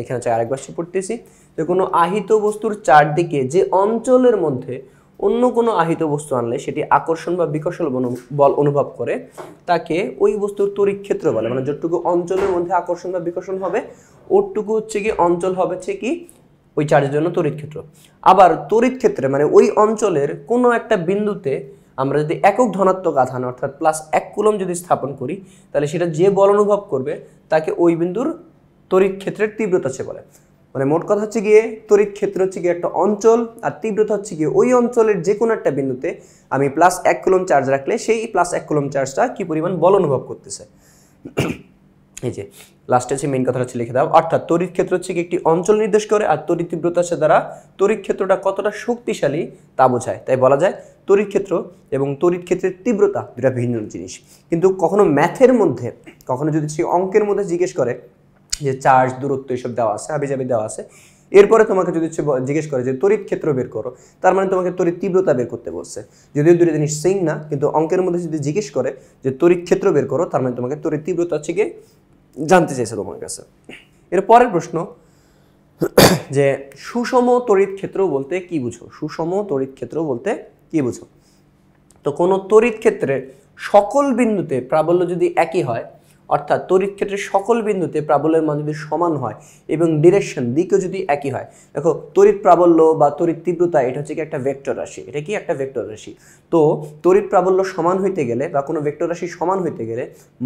এখানে হচ্ছে আরেকবার সে পড়তেছি যে কোনো আহিত বস্তুর চারদিকে যে অঞ্চলের মধ্যে অন্য কোনো আহিত বস্তু আনলে সেটি আকর্ষণ বা বিকর্ষণ বল অনুভব করে, তাকে ওই বস্তুর তড়িৎ ক্ষেত্র বলে। মানে যতটুকু অঞ্চলের মধ্যে আকর্ষণ বা বিকর্ষণ হবে ওটুকু হচ্ছে কি অঞ্চল হবে হচ্ছে কি ওই চার্জের জন্য তড়িৎ ক্ষেত্র। আবার তড়িৎ ক্ষেত্রে মানে ওই অঞ্চলের কোনো একটা বিন্দুতে আমরা যদি একক ধনাত্মক আধান অর্থাৎ +1 কুলম্ব যদি স্থাপন করি, তাহলে সেটা যে বল অনুভব করবে তাকে ওই বিন্দুর তড়িৎ ক্ষেত্রের তীব্রতা সে বলে। মানে মোট কথা হচ্ছে গিয়ে তড়িৎ ক্ষেত্র হচ্ছে গিয়ে একটা অঞ্চল, আর তীব্রতা হচ্ছে গিয়ে ওই অঞ্চলের যে কোনো একটা বিন্দুতে আমি +1 কুলম্ব চার্জ রাখলে সেই +1 কুলম্ব চার্জটা কি পরিমাণ বল অনুভব করতেছে। এই যে লাস্টে হচ্ছে মেইন কথাটা হচ্ছে লিখে দাও, অর্থাৎ তড়িৎ ক্ষেত্র হচ্ছে কি একটি অঞ্চল নির্দেশ করে, আর তড়িৎ তীব্রতা সে দ্বারা তড়িৎ ক্ষেত্রটা কতটা শক্তিশালী তা বোঝায়। তাই বলা যায় তড়িৎ ক্ষেত্র এবং তড়িৎ ক্ষেত্রের তীব্রতা দুটা ভিন্ন জিনিস। কিন্তু কখনো ম্যাথের মধ্যে, কখনো যদি সে অঙ্কের মধ্যে জিজ্ঞেস করে যে চার্জ, দূরত্ব এসব দেওয়া আছে, হাবিজাবি দেওয়া আছে, এরপরে তোমাকে যদি জিজ্ঞেস করে যে তড়িৎ ক্ষেত্র বের করো, তার মানে তোমাকে তড়িৎ তীব্রতা বের করতে বলছে। যদিও দুটো জিনিস সেম না, কিন্তু অঙ্কের মধ্যে যদি জিজ্ঞেস করে যে তড়িৎ ক্ষেত্র বের করো, তার মানে তোমাকে তড়িৎ তীব্রতা হচ্ছে গিয়ে জানতে চাইছে তোমার কাছে। এর পরের প্রশ্ন যে সুষম তড়িৎ ক্ষেত্র বলতে কি বুঝো, সুষম তড়িৎ ক্ষেত্র বলতে কি বুঝো। তো কোনো তড়িৎ ক্ষেত্রের সকল বিন্দুতে প্রাবল্য যদি একই হয়, অর্থাৎ তড়িৎ ক্ষেত্রের সকল বিন্দুতে প্রাবল্যের মান যদি সমান হয় এবং ডিরেকশন, দিকও যদি একই হয়। দেখো তড়িৎ প্রাবল্য বা তড়িৎ তীব্রতা এটা হচ্ছে কি একটা ভেক্টর রাশি, এটা কি একটা ভেক্টর রাশি। তো তড়িৎ প্রাবল্য সমান হইতে গেলে বা কোনো ভেক্টর রাশি সমান হইতে গেলে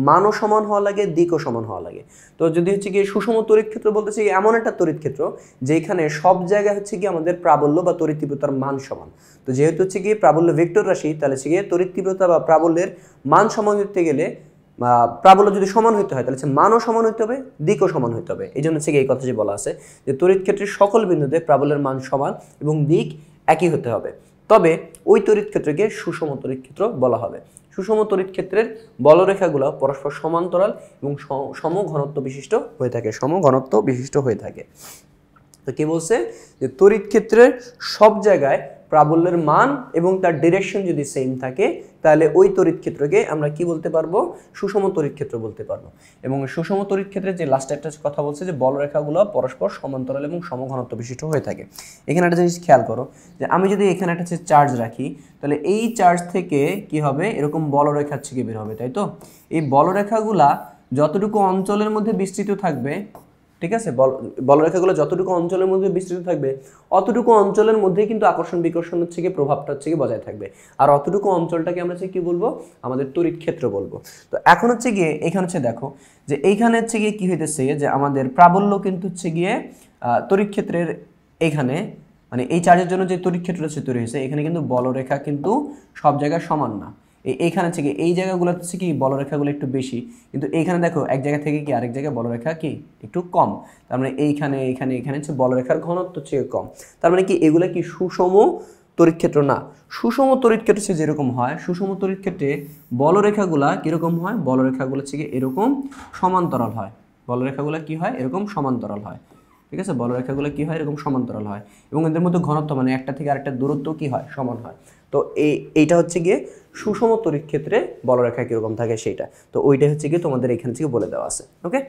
মানও সমান হওয়া লাগে, দিকও সমান হওয়া লাগে। তো যদি হচ্ছে কি সুষম তড়িৎ ক্ষেত্র বলতেছে এমন একটা তড়িৎ ক্ষেত্র যেখানে সব জায়গায় হচ্ছে কি আমাদের প্রাবল্য বা তড়িৎ তীব্রতার মান সমান। তো যেহেতু হচ্ছে কি প্রাবল্য ভেক্টর রাশি, তাহলে হচ্ছে গিয়ে তড়িৎ তীব্রতা বা প্রাবল্যের মান সমান হতে গেলে প্রাবল্য যদি সমান হইতে হয়, তাহলে মানও সমান হইতে হবে, দিকও সমান হইতে হবে। এই জন্য হচ্ছে এই কথা যে বলা আছে যে তড়িৎ ক্ষেত্রের সকল বিন্দুতে প্রাবল্যের মান সমান এবং দিক একই হতে হবে, তবে ওই তড়িৎ ক্ষেত্রকে সুষম তড়িৎ ক্ষেত্র বলা হবে। সুষম তড়িৎ ক্ষেত্রের বলরেখাগুলো পরস্পর সমান্তরাল এবং সমঘনত্ব বিশিষ্ট হয়ে থাকে, সমঘনত্ব বিশিষ্ট হয়ে থাকে। তো কি বলছে যে তড়িৎ ক্ষেত্রের সব জায়গায় প্রাবল্যের মান এবং তার ডিরেকশন যদি সেম থাকে, তাহলে ওই তড়িৎ ক্ষেত্রকে আমরা কি বলতে পারবো, সুষম তড়িৎ ক্ষেত্র বলতে পারবো। এবং সুষম তড়িৎ ক্ষেত্রে যে লাস্টে একটা কথা বলছে যে বলরেখাগুলো পরস্পর সমান্তরাল এবং সমঘনত্ব বিশিষ্ট হয়ে থাকে। এখানে একটা জিনিস খেয়াল করো যে আমি যদি এখানে একটা চার্জ রাখি, তাহলে এই চার্জ থেকে কি হবে, এরকম বলরেখা থেকে বের হবে, তাই তো। এই বলরেখাগুলা যতটুকু অঞ্চলের মধ্যে বিস্তৃত থাকবে, ঠিক আছে, বলরেখাগুলো যতটুকু অঞ্চলের মধ্যে বিস্তৃত থাকবে অতটুকু অঞ্চলের মধ্যেই কিন্তু আকর্ষণ বিকর্ষণ হচ্ছে কি প্রভাবটা হচ্ছে কি বজায় থাকবে, আর অতটুকু অঞ্চলটাকে আমরা হচ্ছে কি বলবো, আমাদের তড়িৎ ক্ষেত্র বলবো। তো এখন হচ্ছে গিয়ে এখানে হচ্ছে দেখো যে এইখানে হচ্ছে গিয়ে কি হইতেছে যে আমাদের প্রাবল্য কিন্তু হচ্ছে গিয়ে তড়িৎ ক্ষেত্রের এখানে মানে এই চার্জের জন্য যে তড়িৎ ক্ষেত্রটা তৈরি হয়েছে, এখানে কিন্তু বলরেখা কিন্তু সব জায়গায় সমান না। এইখানে হচ্ছে কি এই জায়গাগুলো হচ্ছে কি বলরেখাগুলো একটু বেশি, কিন্তু এইখানে দেখো এক জায়গা থেকে কি আরেক জায়গায় বলরেখা কি একটু কম। তার মানে এইখানে এখানে এখানে হচ্ছে বলরেখার ঘনত্ব হচ্ছে কম। তার মানে কি এগুলো কি সুষম তড়িৎ ক্ষেত্র না। সুষম তড়িৎ ক্ষেত্র হচ্ছে যেরকম হয়, সুষম তড়িৎ ক্ষেত্রে বলরেখাগুলা কিরকম হয়, বলরেখাগুলো হচ্ছে কি এরকম সমান্তরাল হয়, বলরেখাগুলো কি হয় এরকম সমান্তরাল হয়। ঠিক আছে, বলরেখাগুলো কি হয় এরকম সমান্তরাল হয় এবং এদের মধ্যে ঘনত্ব মানে একটা থেকে আরেকটা দূরত্ব কি হয় সমান হয়। তো এইটা হচ্ছে গিয়ে সুষম তড়িৎ ক্ষেত্রে বলরেখা কীরকম থাকে সেইটা, তো ওইটাই হচ্ছে গিয়ে তোমাদের এখান থেকে বলে দেওয়া আছে। ওকে,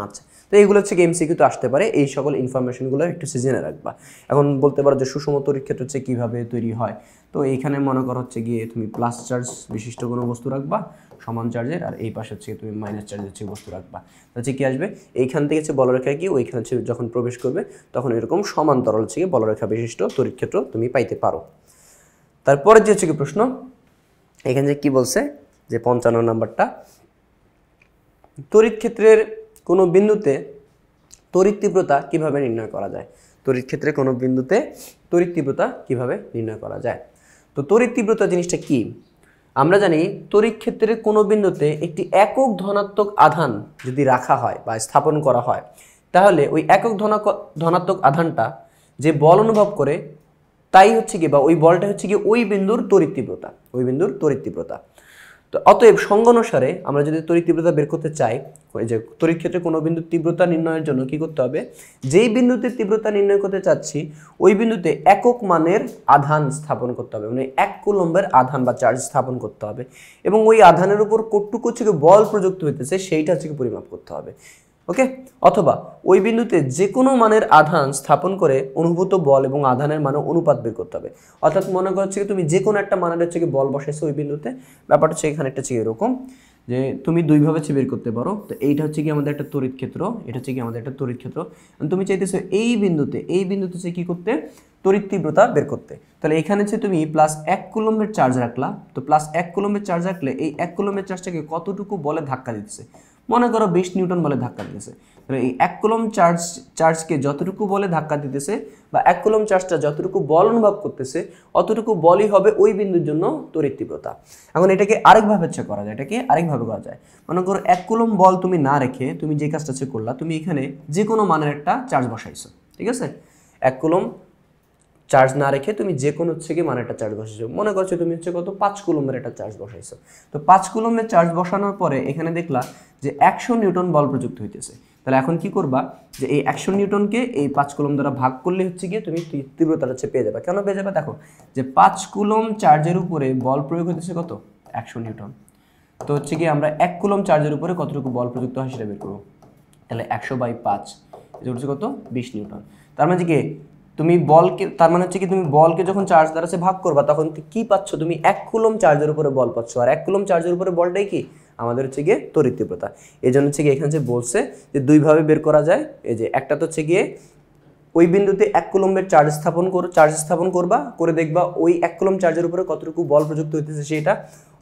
আচ্ছা, তো এইগুলো হচ্ছে এমসিকিউ তো আসতে পারে, এই সকল ইনফরমেশনগুলো একটু জেনে রাখবা। এখন বলতে পারো যে সুষম তড়িৎ ক্ষেত্র হচ্ছে কীভাবে তৈরি হয়, তো এইখানে মনে করো হচ্ছে গিয়ে তুমি প্লাস চার্জ বিশিষ্ট কোনো বস্তু রাখবা সমান চার্জের, আর এই পাশে হচ্ছে তুমি মাইনাস চার্জের হচ্ছে বস্তু রাখবা, হচ্ছে কি আসবে এইখান থেকে হচ্ছে বলরেখা কি ওইখানে হচ্ছে যখন প্রবেশ করবে তখন এরকম সমান্তরাল হচ্ছে বলরেখা বিশিষ্ট তড়িৎ ক্ষেত্র তুমি পাইতে পারো। তারপরে যে হচ্ছে কি প্রশ্ন এখানে যে কি বলছে যে 55 নাম্বারটা, তড়িৎ ক্ষেত্রের কোনো বিন্দুতে তড়িৎ তীব্রতা কিভাবে নির্ণয় করা যায়। তড়িৎ ক্ষেত্রে কোনো বিন্দুতে তড়িৎ তীব্রতা কিভাবে নির্ণয় করা যায়। তো তড়িৎ তীব্রতা জিনিসটা কি, আমরা জানি তড়িৎ ক্ষেত্রের কোনো বিন্দুতে একটি একক ধনাত্মক আধান যদি রাখা হয় বা স্থাপন করা হয়, তাহলে ওই একক ধনাত্মক আধানটা যে বল অনুভব করে তাই হচ্ছে কি, বা ওই বলটা হচ্ছে কি ওই বিন্দুর তড়িৎ তীব্রতা, ওই বিন্দুর তড়িৎ তীব্রতা। তো অতএব সংজ্ঞানুসারে আমরা যদি তড়িৎ তীব্রতা বের করতে চাই, ওই যে তড়িৎ ক্ষেত্রে কোনো বিন্দুর তীব্রতা নির্ণয়ের জন্য কি করতে হবে, যেই বিন্দুতে তীব্রতা নির্ণয় করতে চাচ্ছি ওই বিন্দুতে একক মানের আধান স্থাপন করতে হবে, মানে 1 কুলম্বের আধান বা চার্জ স্থাপন করতে হবে এবং ওই আধানের উপর কতটুকু হচ্ছে বল প্রযুক্ত হইতেছে সেইটা হচ্ছে পরিমাপ করতে হবে। ওকে, অথবা ওই বিন্দুতে যে কোনো মানের আধান স্থাপন করে অনুভূত বল এবং আধানের মানে অনুপাত বের করতে হবে। অর্থাৎ মনে করছে তুমি যে কোনো একটা মানের হচ্ছে বল বসাইছো ওই বিন্দুতে, ব্যাপারটা হচ্ছে এখানে একটা হচ্ছে এরকম যে তুমি দুইভাবে বের করতে পারো। তো এইটা হচ্ছে কি আমাদের একটা তড়িৎ ক্ষেত্র, এটা হচ্ছে কি আমাদের একটা তড়িৎ ক্ষেত্র, তুমি চাইতেছো এই বিন্দুতে হচ্ছে কি করতে তড়িৎ তীব্রতা বের করতে। তাহলে এখানে হচ্ছে তুমি প্লাস 1 কুলম্বের চার্জ রাখলা, তো প্লাস 1 কুলম্বের চার্জ রাখলে এই 1 কুলম্বের চার্জটাকে কতটুকু বলে ধাক্কা দিতেছে, মনে করো 20 নিউটন বলে ধাক্কা দিতেছে। তাহলে এই 1 কুলম্ব চার্জকে যতটুকু বলে ধাক্কা দিতেছে বা 1 কুলম্ব চার্জটা যতটুকু বল অনুভব করতেছে অতটুকু বলই হবে ওই বিন্দুর জন্য তড়িৎ তীব্রতা। এখন এটাকে আরেকভাবে করা যায়, এটাকে আরেকভাবে করা যায়, মনে করো 1 কুলম্ব বল তুমি না রেখে তুমি যে কাজটা করলা, তুমি এখানে যে কোনো মানের একটা চার্জ বসাইছো, ঠিক আছে, 1 কুলম্ব চার্জ না রেখে তুমি যে কোনো হচ্ছে কি মানে একটা চার্জ বসাইছো, মনে করছো তুমি হচ্ছে কত 5 কুলম্বের একটা চার্জ বসাইছো। তো 5 কুলম্বের চার্জ বসানোর পরে এখানে দেখলা যে 100 নিউটন বল প্রযুক্ত হইতেছে। তাহলে এখন কি করবা যে এই 100 নিউটনকে এই 5 কুলম্ব দ্বারা ভাগ করলে হচ্ছে গিয়ে তুমি তীব্রতাটা হচ্ছে পেয়ে যাবে। কেন পেয়ে যাবে, দেখো যে 5 কুলম্ব চার্জের উপরে বল প্রয়োগ হইতেছে কত 100 নিউটন, তো হচ্ছে কি আমরা 1 কুলম্ব চার্জের উপরে কতটুকু বল প্রযুক্ত হয় সেটা বের করবো। তাহলে 100/5 এটা হচ্ছে কত 20 নিউটন। তার মানে কি তুমি বলকে, তার মানে হচ্ছে কি তুমি বলকে যখন চার্জ দ্বারা ভাগ করবা তখন কি পাচ্ছ, তুমি 1 কুলম্ব চার্জের উপরে বল পাচ্ছ, আর 1 কুলম্ব চার্জের উপরে বলটাই কি আমাদের হচ্ছে গিয়ে তড়িৎ তীব্রতা। এই জন্য হচ্ছে গিয়ে এখানে যে বলছে যে দুইভাবে বের করা যায়, এই যে একটা তো হচ্ছে গিয়ে ওই বিন্দুতে 1 কুলম্বের চার্জ স্থাপন করবা, করে দেখবা ওই 1 কুলম্ব চার্জের উপরে কতটুকু বল প্রযুক্ত হইতেছে সেটা,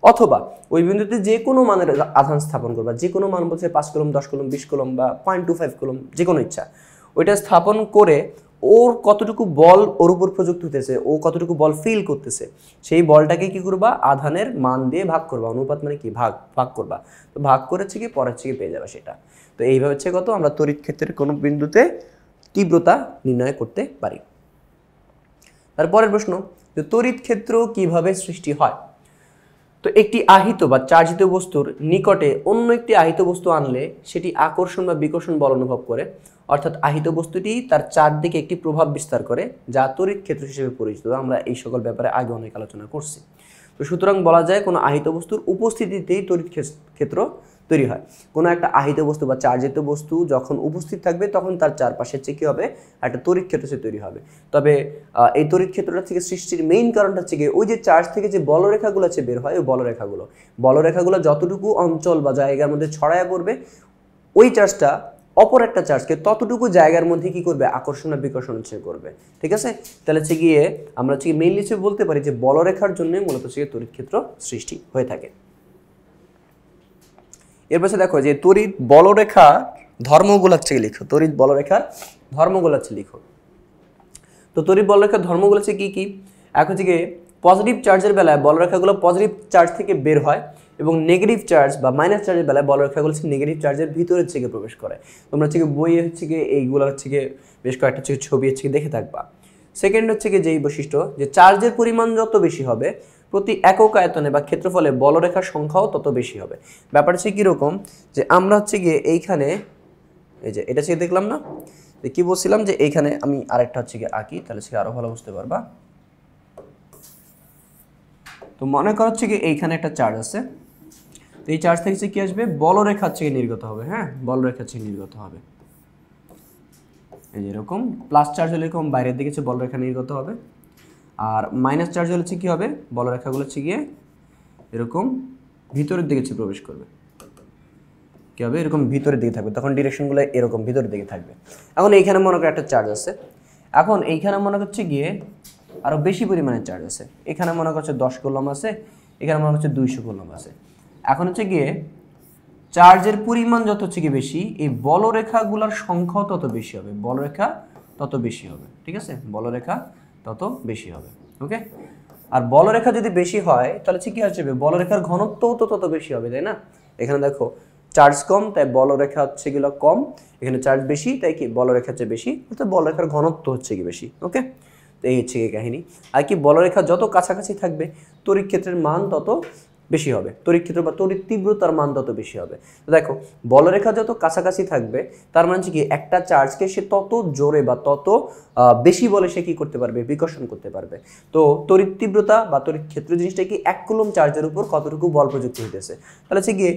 অথবা ওই বিন্দুতে যে কোনো মানের আধান স্থাপন করবা, যে কোনো মান বলছে 5 কুলম্ব 10 কুলম্ব 20 কুলম্ব বা 0.25 কুলম্ব যে কোনো ইচ্ছা, ওইটা স্থাপন করে ওর কতটুকু বল ওর উপর প্রযুক্ত হতেছে, ও কতটুকু বল ফিল করতেছে, সেই বলটাকে কি করবা আধানের মান দিয়ে ভাগ করবা, অনুপাত মানে কি ভাগ করবা, তো ভাগ করেছে কি পরে হচ্ছে কি পেয়ে যাবে সেটা। তো এইভাবে হচ্ছে কত আমরা তড়িৎ ক্ষেত্রের কোনো বিন্দুতে তীব্রতা নির্ণয় করতে পারি। তারপরের প্রশ্ন যে তড়িৎ ক্ষেত্র কিভাবে সৃষ্টি হয়। তো একটি আহিত বা চার্জিত বস্তুর নিকটে অন্য একটি আহিত বস্তু আনলে সেটি আকর্ষণ বা বিকর্ষণ বল অনুভব করে, অর্থাৎ আহিত বস্তুটি তার চারদিকে একটি প্রভাব বিস্তার করে যা তড়িৎ ক্ষেত্র হিসেবে পরিচিত। আমরা এই সকল ব্যাপারে আগে অনেক আলোচনা করছি। তো সুতরাং বলা যায় কোনো আহিত বস্তুর উপস্থিতিতেই তড়িৎ ক্ষেত্র তৈরি হয়। কোনো একটা আহিত বস্তু বা চার্জিত বস্তু যখন উপস্থিত থাকবে তখন তার চারপাশে কি হবে একটা তড়িৎ ক্ষেত্র তৈরি হবে। তবে এই তড়িৎ ক্ষেত্রটা থেকে সৃষ্টির মেইন কারণটা হচ্ছে কি ওই যে চার্জ থেকে যে বলরেখাগুলো বের হয়, ওই বলরেখাগুলো যতটুকু অঞ্চল বা জায়গার মধ্যে ছড়ায় পড়বে ওই চার্জটা অপর একটা চার্জকে ততটুকু জায়গার মধ্যে কি করবে আকর্ষণ আর বিকর্ষণ করবে, ঠিক আছে। তাহলে হচ্ছে গিয়ে আমরা হচ্ছে মেইনলি বলতে পারি যে বলরেখার জন্য মূলত হচ্ছে তড়িৎ ক্ষেত্র সৃষ্টি হয়ে থাকে। এরপর দেখো যে তড়িৎ বলরেখার ধর্মগুলো হচ্ছে লিখো, তড়িৎ বলরেখার ধর্মগুলো হচ্ছে লিখো। তো তড়িৎ বলরেখার ধর্মগুলো হচ্ছে কি কি, এক হচ্ছে কি পজিটিভ চার্জের বেলায় বলরেখাগুলো পজিটিভ চার্জ থেকে বের হয় এবং নেগেটিভ চার্জ বা মাইনাস চার্জের বেলায় বলরেখাগুলো হচ্ছে নেগেটিভ চার্জের ভিতরে হচ্ছে প্রবেশ করে। তোমরা হচ্ছে বইয়ে হচ্ছে কি এইগুলো হচ্ছে কি বেশ কয়েকটা হচ্ছে ছবি হচ্ছে দেখে থাকবা। সেকেন্ড হচ্ছে কি যেই বৈশিষ্ট্য যে চার্জের পরিমাণ যত বেশি হবে প্রতি একক আয়তনে বা ক্ষেত্রফলে বলরেখার সংখ্যাও তত বেশি হবে। ব্যাপার হচ্ছে কীরকম যে আমরা হচ্ছে গিয়ে এইখানে এই যে এটা হচ্ছে দেখলাম না কি বলছিলাম যে এইখানে আমি আরেকটা হচ্ছে কি আঁকি, তাহলে সে আরো ভালো বুঝতে পারবা। তো মনে করা হচ্ছে কি এইখানে একটা চার্জ আছে, তো এই চার্জ থেকে কি আসবে, বলরেখা হচ্ছে নির্গত হবে। হ্যাঁ, বলরেখা হচ্ছে নির্গত হবে, এই যে এরকম প্লাস চার্জ হলে এরকম বাইরের দিকে হচ্ছে বলরেখা নির্গত হবে, আর মাইনাস চার্জ হলে কি হবে, বলরেখাগুলো হচ্ছে গিয়ে এরকম ভিতরের দিকে হচ্ছে প্রবেশ করবে। কি হবে, এরকম ভিতরের দিকে থাকবে, তখন ডিরেকশনগুলো এরকম ভিতরের দিকে থাকবে। এখন এইখানে মনে করো একটা চার্জ আছে, এখন এইখানে মনে করছে গিয়ে আরো বেশি পরিমাণে চার্জ আছে, এখানে মনে করছে 10 কুলম্ব আছে, এখানে মনে করছে 200 কুলম্ব আছে। এখন হচ্ছে গিয়ে চার্জের পরিমাণ যত হচ্ছে কি বেশি, এই বলরেখাগুলোর সংখ্যাও তত বেশি হবে, বলরেখা তত বেশি হবে। ঠিক আছে, বলরেখা তত বেশি হবে। ওকে, আর বলরেখা যদি বেশি হয় তাহলে কি আসবে, বলরেখার ঘনত্বও তো তত বেশি হবে, তাই না? এখানে দেখো চার্জ কম তাই বলরেখা হচ্ছে গিয়ে কম, এখানে চার্জ বেশি তাই কি বলরেখা হচ্ছে বেশি, অর্থাৎ বলরেখার ঘনত্ব হচ্ছে কি বেশি। ওকে, তো এই হচ্ছে কি কাহিনী। আর কি বলরেখা যত কাছাকাছি থাকবে তড়িৎ ক্ষেত্রের মান তত বেশি হবে, তড়িৎ ক্ষেত্র বা তড়িৎ তীব্রতার মান তত বেশি হবে। তো দেখো বলরেখা যত কাছাকাছি থাকবে তার মানে কি একটা চার্জকে সে তত জোরে বা তত বেশি বলে সে কি করতে পারবে, বিকর্ষণ করতে পারবে। তো তড়িৎ তীব্রতা বা তড়িৎ ক্ষেত্র জিনিসটা কি 1 কুলম্ব চার্জের উপর কতটুকু বল প্রযুক্ত হইতেছে। তাহলে হচ্ছে কি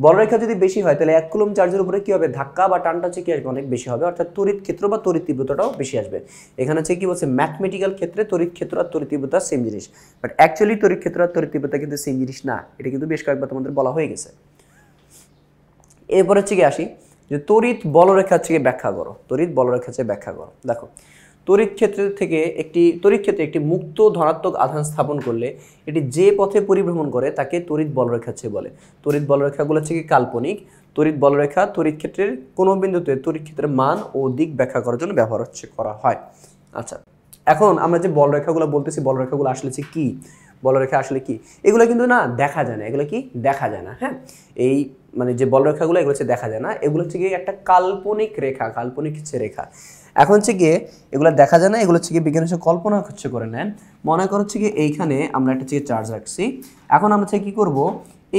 বলরেখা যদি বেশি হয় তাহলে 1 কুলম্ব চার্জের উপরে কি হবে, ধাক্কা বা টানটা হচ্ছে কি আসবে, অনেক বেশি হবে, অর্থাৎ তড়িৎ ক্ষেত্র বা তড়িৎ তীব্রতাটাও বেশি আসবে। এখানে হচ্ছে কি বলছে, ম্যাথমেটিক্যাল ক্ষেত্রে তড়িৎ ক্ষেত্র আর তড়িৎ তীব্রতা সেম জিনিস, বাট অ্যাকচুয়ালি তড়িৎ ক্ষেত্র আর তড়িৎ তীব্রতা কিন্তু সেম জিনিস না, এটা কিন্তু বেশ কয়েকবার তোমাদের বলা হয়ে গেছে। এরপর হচ্ছে কি আসি যে তড়িৎ বলরেখা হচ্ছে ব্যাখ্যা করো, তড়িৎ বলরেখা হচ্ছে ব্যাখ্যা করো। দেখো তড়িৎ ক্ষেত্র থেকে তড়িৎ ক্ষেত্রে একটি মুক্ত ধনাত্মক আধান স্থাপন করলে এটি যে পথে পরিভ্রমণ করে তাকে তড়িৎ বলরেখা হচ্ছে বলে। তড়িৎ বলরেখাগুলো হচ্ছে কি কাল্পনিক। তড়িৎ বলরেখা তড়িৎ ক্ষেত্রের কোনো বিন্দুতে তড়িৎ ক্ষেত্রের মান ও দিক ব্যাখ্যা করার জন্য ব্যবহার করা হয়। আচ্ছা, এখন আমরা যে বলরেখাগুলো বলতেছি, বলরেখাগুলো আসলে কি, বলরেখা আসলে কি, এগুলো কিন্তু না দেখা যায় না, এগুলো কি দেখা যায় না। হ্যাঁ, এই মানে যে বলরেখাগুলো এগুলো হচ্ছে দেখা যায় না, এগুলো হচ্ছে গিয়ে একটা কাল্পনিক রেখা, কাল্পনিক হচ্ছে রেখা। এখন হচ্ছে গিয়ে এগুলো দেখা যায় না, এগুলো হচ্ছে গিয়ে বিজ্ঞানী কল্পনা হচ্ছে করে নেন। মনে করো হচ্ছে গিয়ে এইখানে আমরা একটা হচ্ছে চার্জ রাখছি, এখন আমরা হচ্ছে কি করব,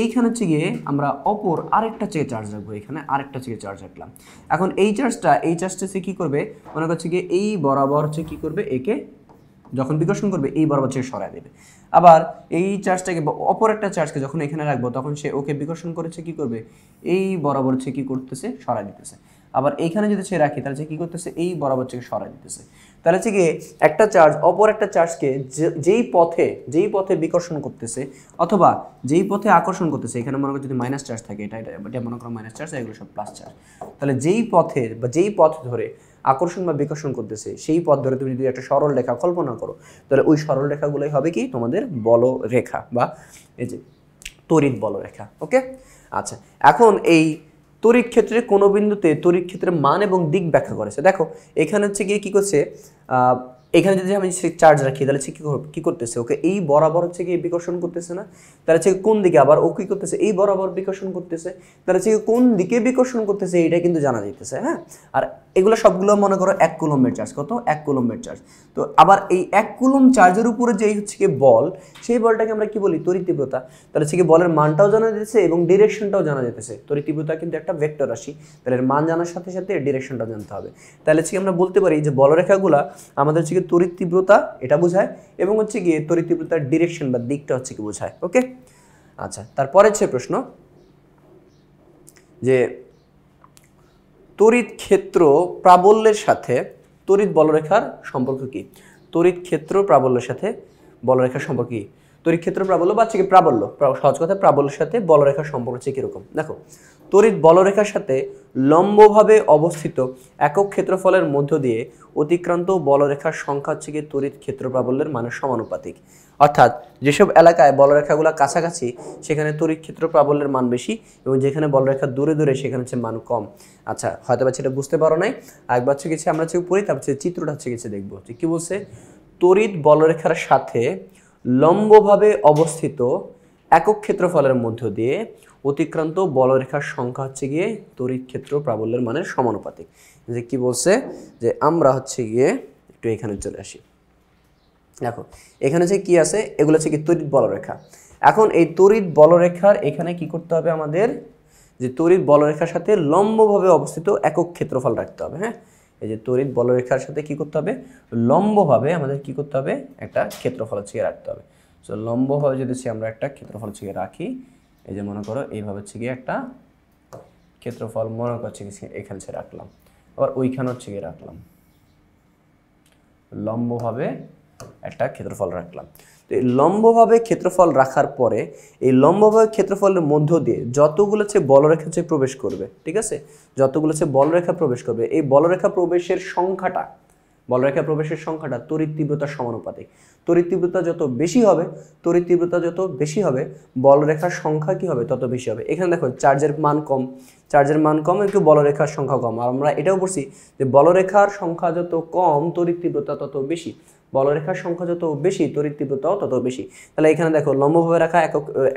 এইখানে হচ্ছে গিয়ে আমরা অপর আরেকটা হচ্ছে চার্জ রাখবো, এখানে আরেকটা হচ্ছে চার্জ রাখলাম। এখন এই চার্জটা হচ্ছে কি করবে, মনে করছে গিয়ে এই বরাবর হচ্ছে কি করবে, একে যখন বিকর্ষণ করবে এই বরাবর থেকে সরায় দেবে। আবার এই চার্জটাকে অপর একটা চার্জকে যখন এখানে রাখবো তখন সে ওকে বিকর্ষণ করেছে কি করবে, এই বরাবর হচ্ছে কি করতেছে, সরায় দিতেছে। আবার এইখানে যদি সে রাখি তাহলে সে কি করতেছে, এই বরাবর থেকে সরায় দিতেছে। তাহলে হচ্ছে কি একটা চার্জ অপর একটা চার্জকে যেই পথে বিকর্ষণ করতেছে অথবা যেই পথে আকর্ষণ করতেছে, এখানে মনে করো যদি মাইনাস চার্জ থাকে, এটা মনে করো মাইনাস চার্জ, এগুলো সব প্লাস চার্জ, তাহলে যেই পথে বা যেই পথ ধরে আকর্ষণ বা বিকর্ষণ করতেছে সেই পথ ধরে তুমি যদি একটা সরল রেখা কল্পনা করো তাহলে ওই সরল রেখাগুলোই হবে কি তোমাদের বলরেখা বা এই যে তড়িৎ বলরেখা। ওকে, আচ্ছা, এখন এই তড়িৎ ক্ষেত্রে কোনো বিন্দুতে তড়িৎ ক্ষেত্রের মান এবং দিক ব্যাখ্যা করেছে। দেখো এখানে হচ্ছে গিয়ে কি করছে, এখানে যদি আমি চার্জ রাখি তাহলে কি করতেছে, ওকে এই বরাবর হচ্ছে গিয়ে বিকর্ষণ করতেছে না, তাহলে হচ্ছে কোন দিকে, আবার ও কি করতেছে এই বরাবর বিকর্ষণ করতেছে, তাহলে হচ্ছে কোন দিকে বিকর্ষণ করতেছে এটা কিন্তু জানা যাইতেছে। হ্যাঁ, আর এগুলো সবগুলো মনে করো 1 কুলম্বের চার্জ, কত 1 কুলম্বের চার্জ। তো আবার এই 1 কুলম্ব চার্জের উপরে যেই হচ্ছে কি বল, সেই বলটাকে আমরা কি বলি, তড়িৎ তীব্রতা। তাহলে হচ্ছে কি বলের মানটাও জানা যেতেছে এবং ডিরেকশনটাও জানা যেতেছে। তড়িৎ তীব্রতা কিন্তু একটা ভেক্টর রাশি, তাহলে এর মান জানার সাথে সাথে ডিরেকশনটাও জানতে হবে। তাহলে হচ্ছে আমরা বলতে পারি যে বলরেখাগুলা আমাদের হচ্ছে তড়িৎ তীব্রতা এটা বোঝায় এবং হচ্ছে গিয়ে তড়িৎ তীব্রতার ডিরেকশন বা দিকটা হচ্ছে কি বোঝায়। ওকে, আচ্ছা, তারপরে হচ্ছে প্রশ্ন যে তড়িৎ ক্ষেত্র প্রাবল্যের সাথে তড়িৎ বলরেখার সম্পর্ক কি? তড়িৎ ক্ষেত্র প্রাবল্যের সাথে বলরেখার সম্পর্ক কি? তড়িৎ ক্ষেত্র প্রাবল্য বা হচ্ছে কি প্রাবল্য, সহজ কথা প্রাবল্যের সাথে বলরেখার সম্পর্ক হচ্ছে কিরকম। দেখো তড়িৎ বলরেখার সাথে লম্বভাবে অবস্থিত একক ক্ষেত্রফলের মধ্য দিয়ে অতিক্রান্ত বলরেখার সংখ্যা হচ্ছে কি তড়িৎ ক্ষেত্র প্রাবল্যের মানের সমানুপাতিক। অর্থাৎ যেসব এলাকায় বলরেখাগুলো কাছাকাছি সেখানে তড়িৎ ক্ষেত্র প্রাবল্যের মান বেশি এবং যেখানে বলরেখা দূরে দূরে সেখানে হচ্ছে মান কম। আচ্ছা, হয়তো বা সেটা বুঝতে পারো নাই, আরেকবার হচ্ছে গেছে আমরা হচ্ছে পড়ি, তারপর চিত্রটা হচ্ছে গেছে দেখবো কি বলছে। তড়িৎ বলরেখার সাথে লম্বভাবে অবস্থিত একক ক্ষেত্রফলের মধ্য দিয়ে অতিক্রান্ত বলরেখার সংখ্যা হচ্ছে গিয়ে তড়িৎ ক্ষেত্র প্রাবল্যের মানের সমানুপাতিক। যে কি বলছে যে আমরা হচ্ছে গিয়ে একটু এখানে চলে আসি। দেখো এখানে যে কি আছে, এগুলো হচ্ছে কি তড়িৎ বলরেখা। এখন এই তড়িৎ বলরেখার এখানে কি করতে হবে আমাদের, যে তড়িৎ বলরেখার সাথে লম্বভাবে অবস্থিত একক ক্ষেত্রফল রাখতে হবে। হ্যাঁ, এই যে তড়িৎ বলরেখার সাথে কি করতে হবে, লম্বভাবে আমাদের কি করতে হবে, একটা ক্ষেত্রফল হচ্ছে রাখতে হবে। সো লম্বভাবে যদি আমরা একটা ক্ষেত্রফল হচ্ছে রাখি, এই যে মনে করো এইভাবে হচ্ছে গিয়ে একটা ক্ষেত্রফল মনে করছে এখানে রাখলাম, আবার ওইখানে হচ্ছে গিয়ে রাখলাম, লম্বভাবে একটা ক্ষেত্রফল রাখলাম। তো এই লম্বভাবে ক্ষেত্রফল রাখার পরে এই লম্বভাবে ক্ষেত্রফলের মধ্য দিয়ে যতগুলো হচ্ছে বলরেখা হচ্ছে প্রবেশ করবে, ঠিক আছে, যতগুলো হচ্ছে বলরেখা প্রবেশ করবে, এই বলরেখা প্রবেশের সংখ্যাটা, বলরেখা প্রবেশের সংখ্যাটা তড়িৎ তীব্রতার সমানুপাতিক। তড়িৎ তীব্রতা যত বেশি হবে, তড়িৎ তীব্রতা যত বেশি হবে, বলরেখার সংখ্যা কি হবে, তত বেশি হবে। এখানে দেখো চার্জের মান কম, চার্জের মান কম, একটু বলরেখার সংখ্যা কম। আর আমরা এটাও পড়ছি যে বলরেখার সংখ্যা যত কম, তড়িৎ তীব্রতা তত বেশি। বলরেখার সংখ্যা যত বেশি, তড়িৎ তীব্রতাও তত বেশি। তাহলে এখানে দেখো লম্বভাবে রাখা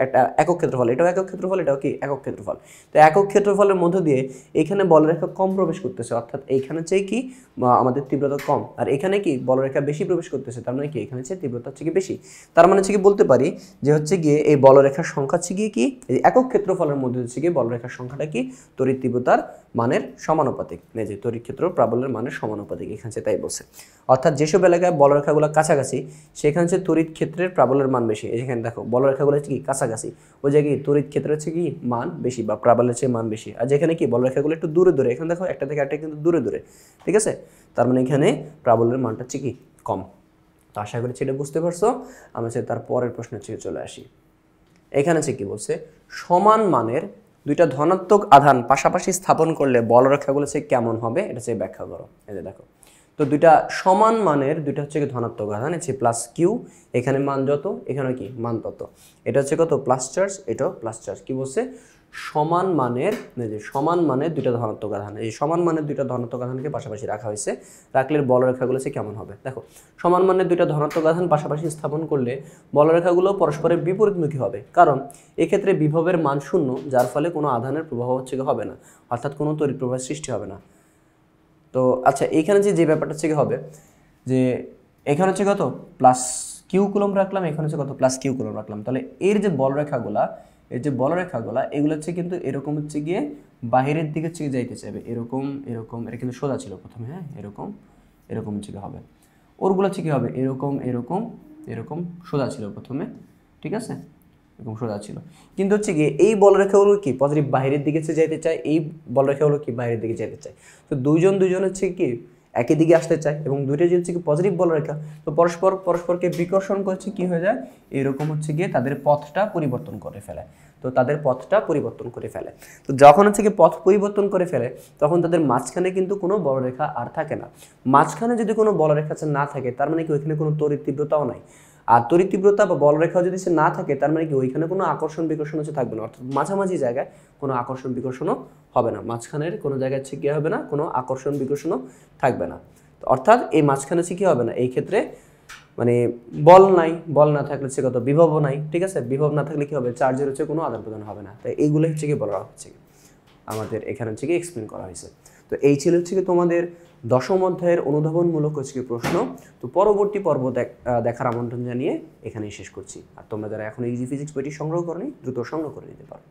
একটা একক ক্ষেত্রফল, এটাও একক ক্ষেত্রফল, এটাও কি একক ক্ষেত্রফল। তো একক ক্ষেত্রফলের মধ্য দিয়ে এখানে বলরেখা কম প্রবেশ করতেছে, অর্থাৎ এইখানে চেয়ে কি আমাদের তীব্রতা কম, আর এখানে কি বলরেখা বেশি প্রবেশ করতেছে, তার মানে কি এখানে চেয়ে তীব্রতা হচ্ছে কি বেশি। তার মানে হচ্ছে কি বলতে পারি যে হচ্ছে গিয়ে এই বলরেখার সংখ্যা হচ্ছে গিয়ে কি, এই একক ক্ষেত্রফলের মধ্যে হচ্ছে গিয়ে বলরেখার সংখ্যাটা কি তড়িৎ তীব্রতার মানের সমানুপাতিক, এই যে তড়িৎ ক্ষেত্র প্রাবল্যের মানের সমানুপাতিক, এখানে তাই বলছে। অর্থাৎ যেসব এলাকায় বলরেখাগুলো কাছাকাছি সেখানে হচ্ছে তড়িৎ ক্ষেত্রের প্রাবল্যের মান বেশি। এখানে দেখো বলরেখাগুলো হচ্ছে কি কাছাকাছি, ওই জায়গায় তড়িৎ ক্ষেত্রের হচ্ছে কি মান বেশি বা প্রাবল্যের চেয়ে মান বেশি। আর যেখানে কি বলরেখাগুলো একটু দূরে দূরে, এখানে দেখো একটা থেকে একটা কিন্তু দূরে দূরে, ঠিক আছে, তার মানে এখানে প্রাবল্যের মানটা হচ্ছে কি কম। তো আশা করি সেটা বুঝতে পারছো। আমরা তার পরের প্রশ্নের থেকে চলে আসি। এখানে হচ্ছে কি বলছে, সমান মানের দুইটা ধনাত্মক আধান পাশাপাশি স্থাপন করলে বলরেখাগুলো হচ্ছে কেমন হবে, এটা হচ্ছে ব্যাখ্যা করো। এই যে দেখো, তো দুইটা সমান মানের দুইটা হচ্ছে ধনাত্মক আধান, হচ্ছে প্লাস কিউ, এখানে মান যত এখানে কি মান তত, এটা হচ্ছে কত প্লাস চার্জ, এটাও প্লাস চার্জ। কি বলছে, সমান মানের, যে সমান মানের দুইটা ধনাত্মক আধান, এই সমান মানের দুইটা ধনাত্মক আধানকে পাশাপাশি রাখা হয়েছে, রাখলে বলরেখাগুলো হচ্ছে কেমন হবে। দেখো সমান মানের দুইটা ধনাত্মক আধান পাশাপাশি স্থাপন করলে বলরেখাগুলো পরস্পরের বিপরীতমুখী হবে, কারণ এক্ষেত্রে বিভবের মান শূন্য, যার ফলে কোনো আধানের প্রবাহ হচ্ছে হবে না, অর্থাৎ কোনো তড়িৎ প্রবাহের সৃষ্টি হবে না। তো আচ্ছা, এইখানে যে ব্যাপারটা হচ্ছে হবে যে এখানে হচ্ছে কত প্লাস কিউ কুলম রাখলাম, এখানে হচ্ছে কত প্লাস কিউ কুলম রাখলাম, তাহলে এর যে বলরেখাগুলা, এর যে বলরেখাগুলা এগুলো হচ্ছে কিন্তু এরকম হচ্ছে গিয়ে বাহিরের দিকে হচ্ছে যাইতে চাইবে, এরকম এরকম, এটা কিন্তু সোজা ছিল প্রথমে, হ্যাঁ এরকম এরকম হচ্ছে হবে, ওরগুলো হচ্ছে কি হবে এরকম এরকম এরকম সোজা ছিল প্রথমে, ঠিক আছে, এরকম সোজা ছিল। কিন্তু হচ্ছে কি এই বলরেখাগুলো কি পজিটিভ বাইরের দিকে যেতে চায়, এই বলরেখাগুলো কি বাইরের দিকে যেতে চায়। তো দুইজন হচ্ছে কি একই দিকে আসতে চায়, এবং দুইটা যে হচ্ছে কি পজিটিভ বলরেখা, তো পরস্পরকে বিকর্ষণ করছে, কি হয়ে যায় এরকম হচ্ছে গিয়ে তাদের পথটা পরিবর্তন করে ফেলে। তো তাদের পথটা পরিবর্তন করে ফেলে, তো যখন হচ্ছে কি পথ পরিবর্তন করে ফেলে তখন তাদের মাঝখানে কিন্তু কোনো বলরেখা আর থাকে না। মাঝখানে যদি কোনো বলরেখা না থাকে তার মানে কি ওইখানে কোনো তড়িৎ তীব্রতাও নাই। আর তড়িৎ তীব্রতা বা বলরেখা যদি সে না থাকে তার মানে কি ওইখানে কোনো আকর্ষণ বিকর্ষণ হচ্ছে থাকবে না, অর্থাৎ মাঝামাঝি জায়গায় কোনো আকর্ষণ বিকর্ষণও হবে না, মাঝখানের কোনো জায়গায় হচ্ছে কি হবে না, কোনো আকর্ষণ বিকর্ষণও থাকবে না। অর্থাৎ এই মাঝখানে হচ্ছে কি হবে না, এই ক্ষেত্রে মানে বল নাই, বল না থাকলে হচ্ছে কত বিভবও নাই, ঠিক আছে, বিভব না থাকলে কি হবে চার্জের হচ্ছে কোনো আদান প্রদান হবে না। তাই এইগুলো হচ্ছে কি বলা হচ্ছে আমাদের এখানে হচ্ছে কি এক্সপ্লেন করা হয়েছে। তো এই ছিল হচ্ছে কি তোমাদের দশম অধ্যায়ের অনুধাবনমূলক হচ্ছে কি প্রশ্ন। তো পরবর্তী পর্ব দেখার আমন্ত্রণ জানিয়ে এখানেই শেষ করছি। আর তোমরা যারা এখন ইজি ফিজিক্স বইটি সংগ্রহ করনি দ্রুত সংগ্রহ করে নিতে পারো।